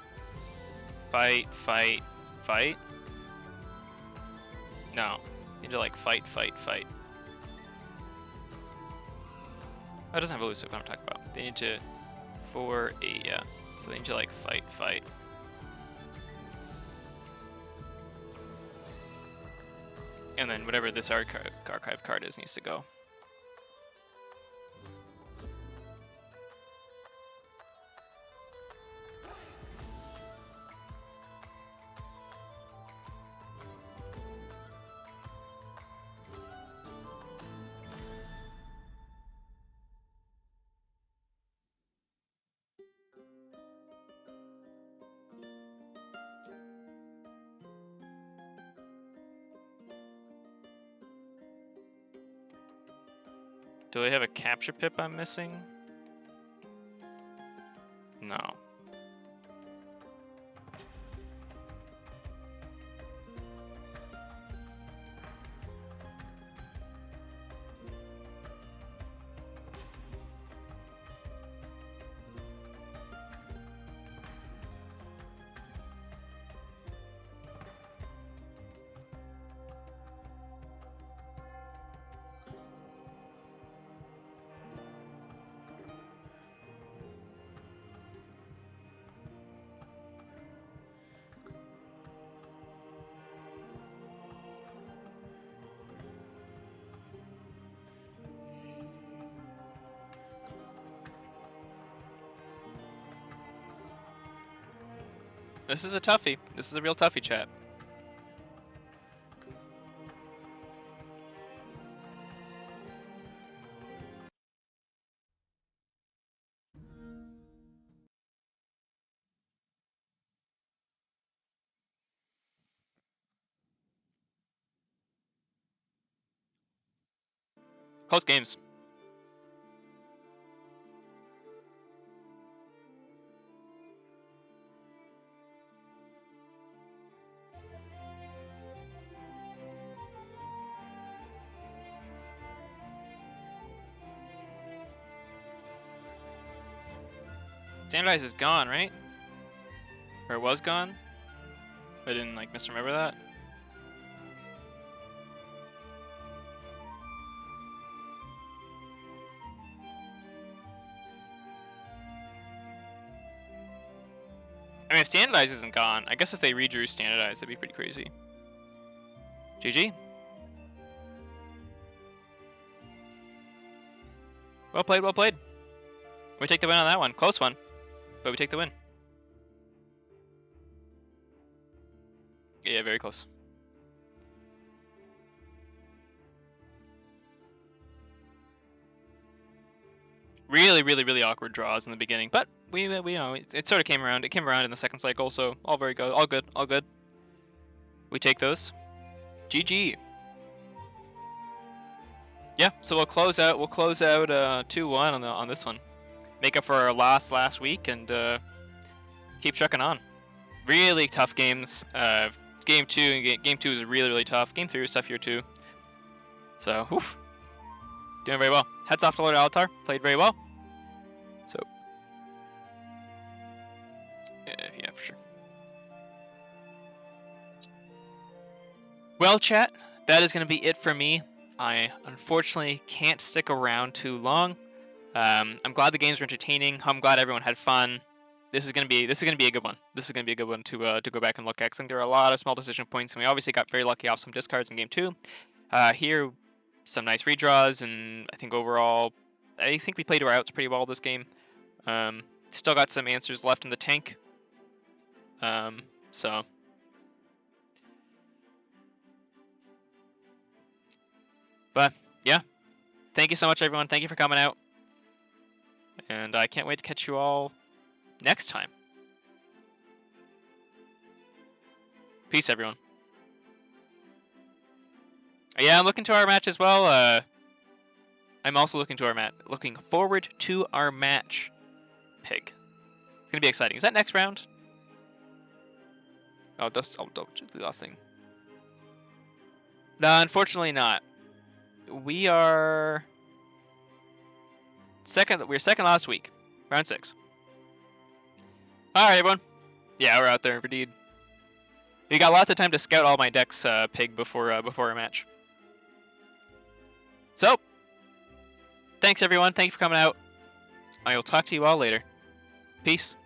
fight. No. They need to, like, fight. Oh, it doesn't have elusive, what I'm talking about. They need to... 4, 8, yeah. So they need to, like, fight. And then whatever this archive card is needs to go. Do they have a capture pip I'm missing? No. This is a toughie. This is a real toughie, chat. Close games. Standardize is gone, right? Or it was gone? I didn't like misremember that. I mean, if Standardize isn't gone, I guess if they redrew Standardize, that'd be pretty crazy. GG. Well played, well played. We take the win on that one. Close one, but we take the win. Yeah, very close. Really awkward draws in the beginning, but we know it sort of came around. It came around in the second cycle, so all very good, all good. We take those. GG. Yeah, so we'll close out 2-1 on this one. Make up for our loss last week and keep trucking on. really tough games. Game 2 and game 2 was really tough. Game 3 was tough here too. So, oof. Doing very well. Heads off to Lordalatar. Played very well. So, yeah, for sure. Well, chat, that is going to be it for me. I unfortunately can't stick around too long. I'm glad the games were entertaining. I'm glad everyone had fun. This is gonna be a good one. This is gonna be a good one to go back and look at. I think there are a lot of small decision points, and we obviously got very lucky off some discards in game 2. Here, some nice redraws, and I think overall, I think we played our outs pretty well this game. Still got some answers left in the tank. So. But yeah, thank you so much, everyone. Thank you for coming out, and I can't wait to catch you all next time. Peace, everyone. Yeah, I'm looking to our match as well. I'm also looking forward to our match. Pig. It's gonna be exciting. Is that next round? Oh, I'll double check the last thing. No, unfortunately not. We are second. We're second last week, round 6. All right, everyone. Yeah, we're out there indeed. We got lots of time to scout all my decks, Pig, before our match. So, thanks everyone. Thank you for coming out. I will talk to you all later. Peace.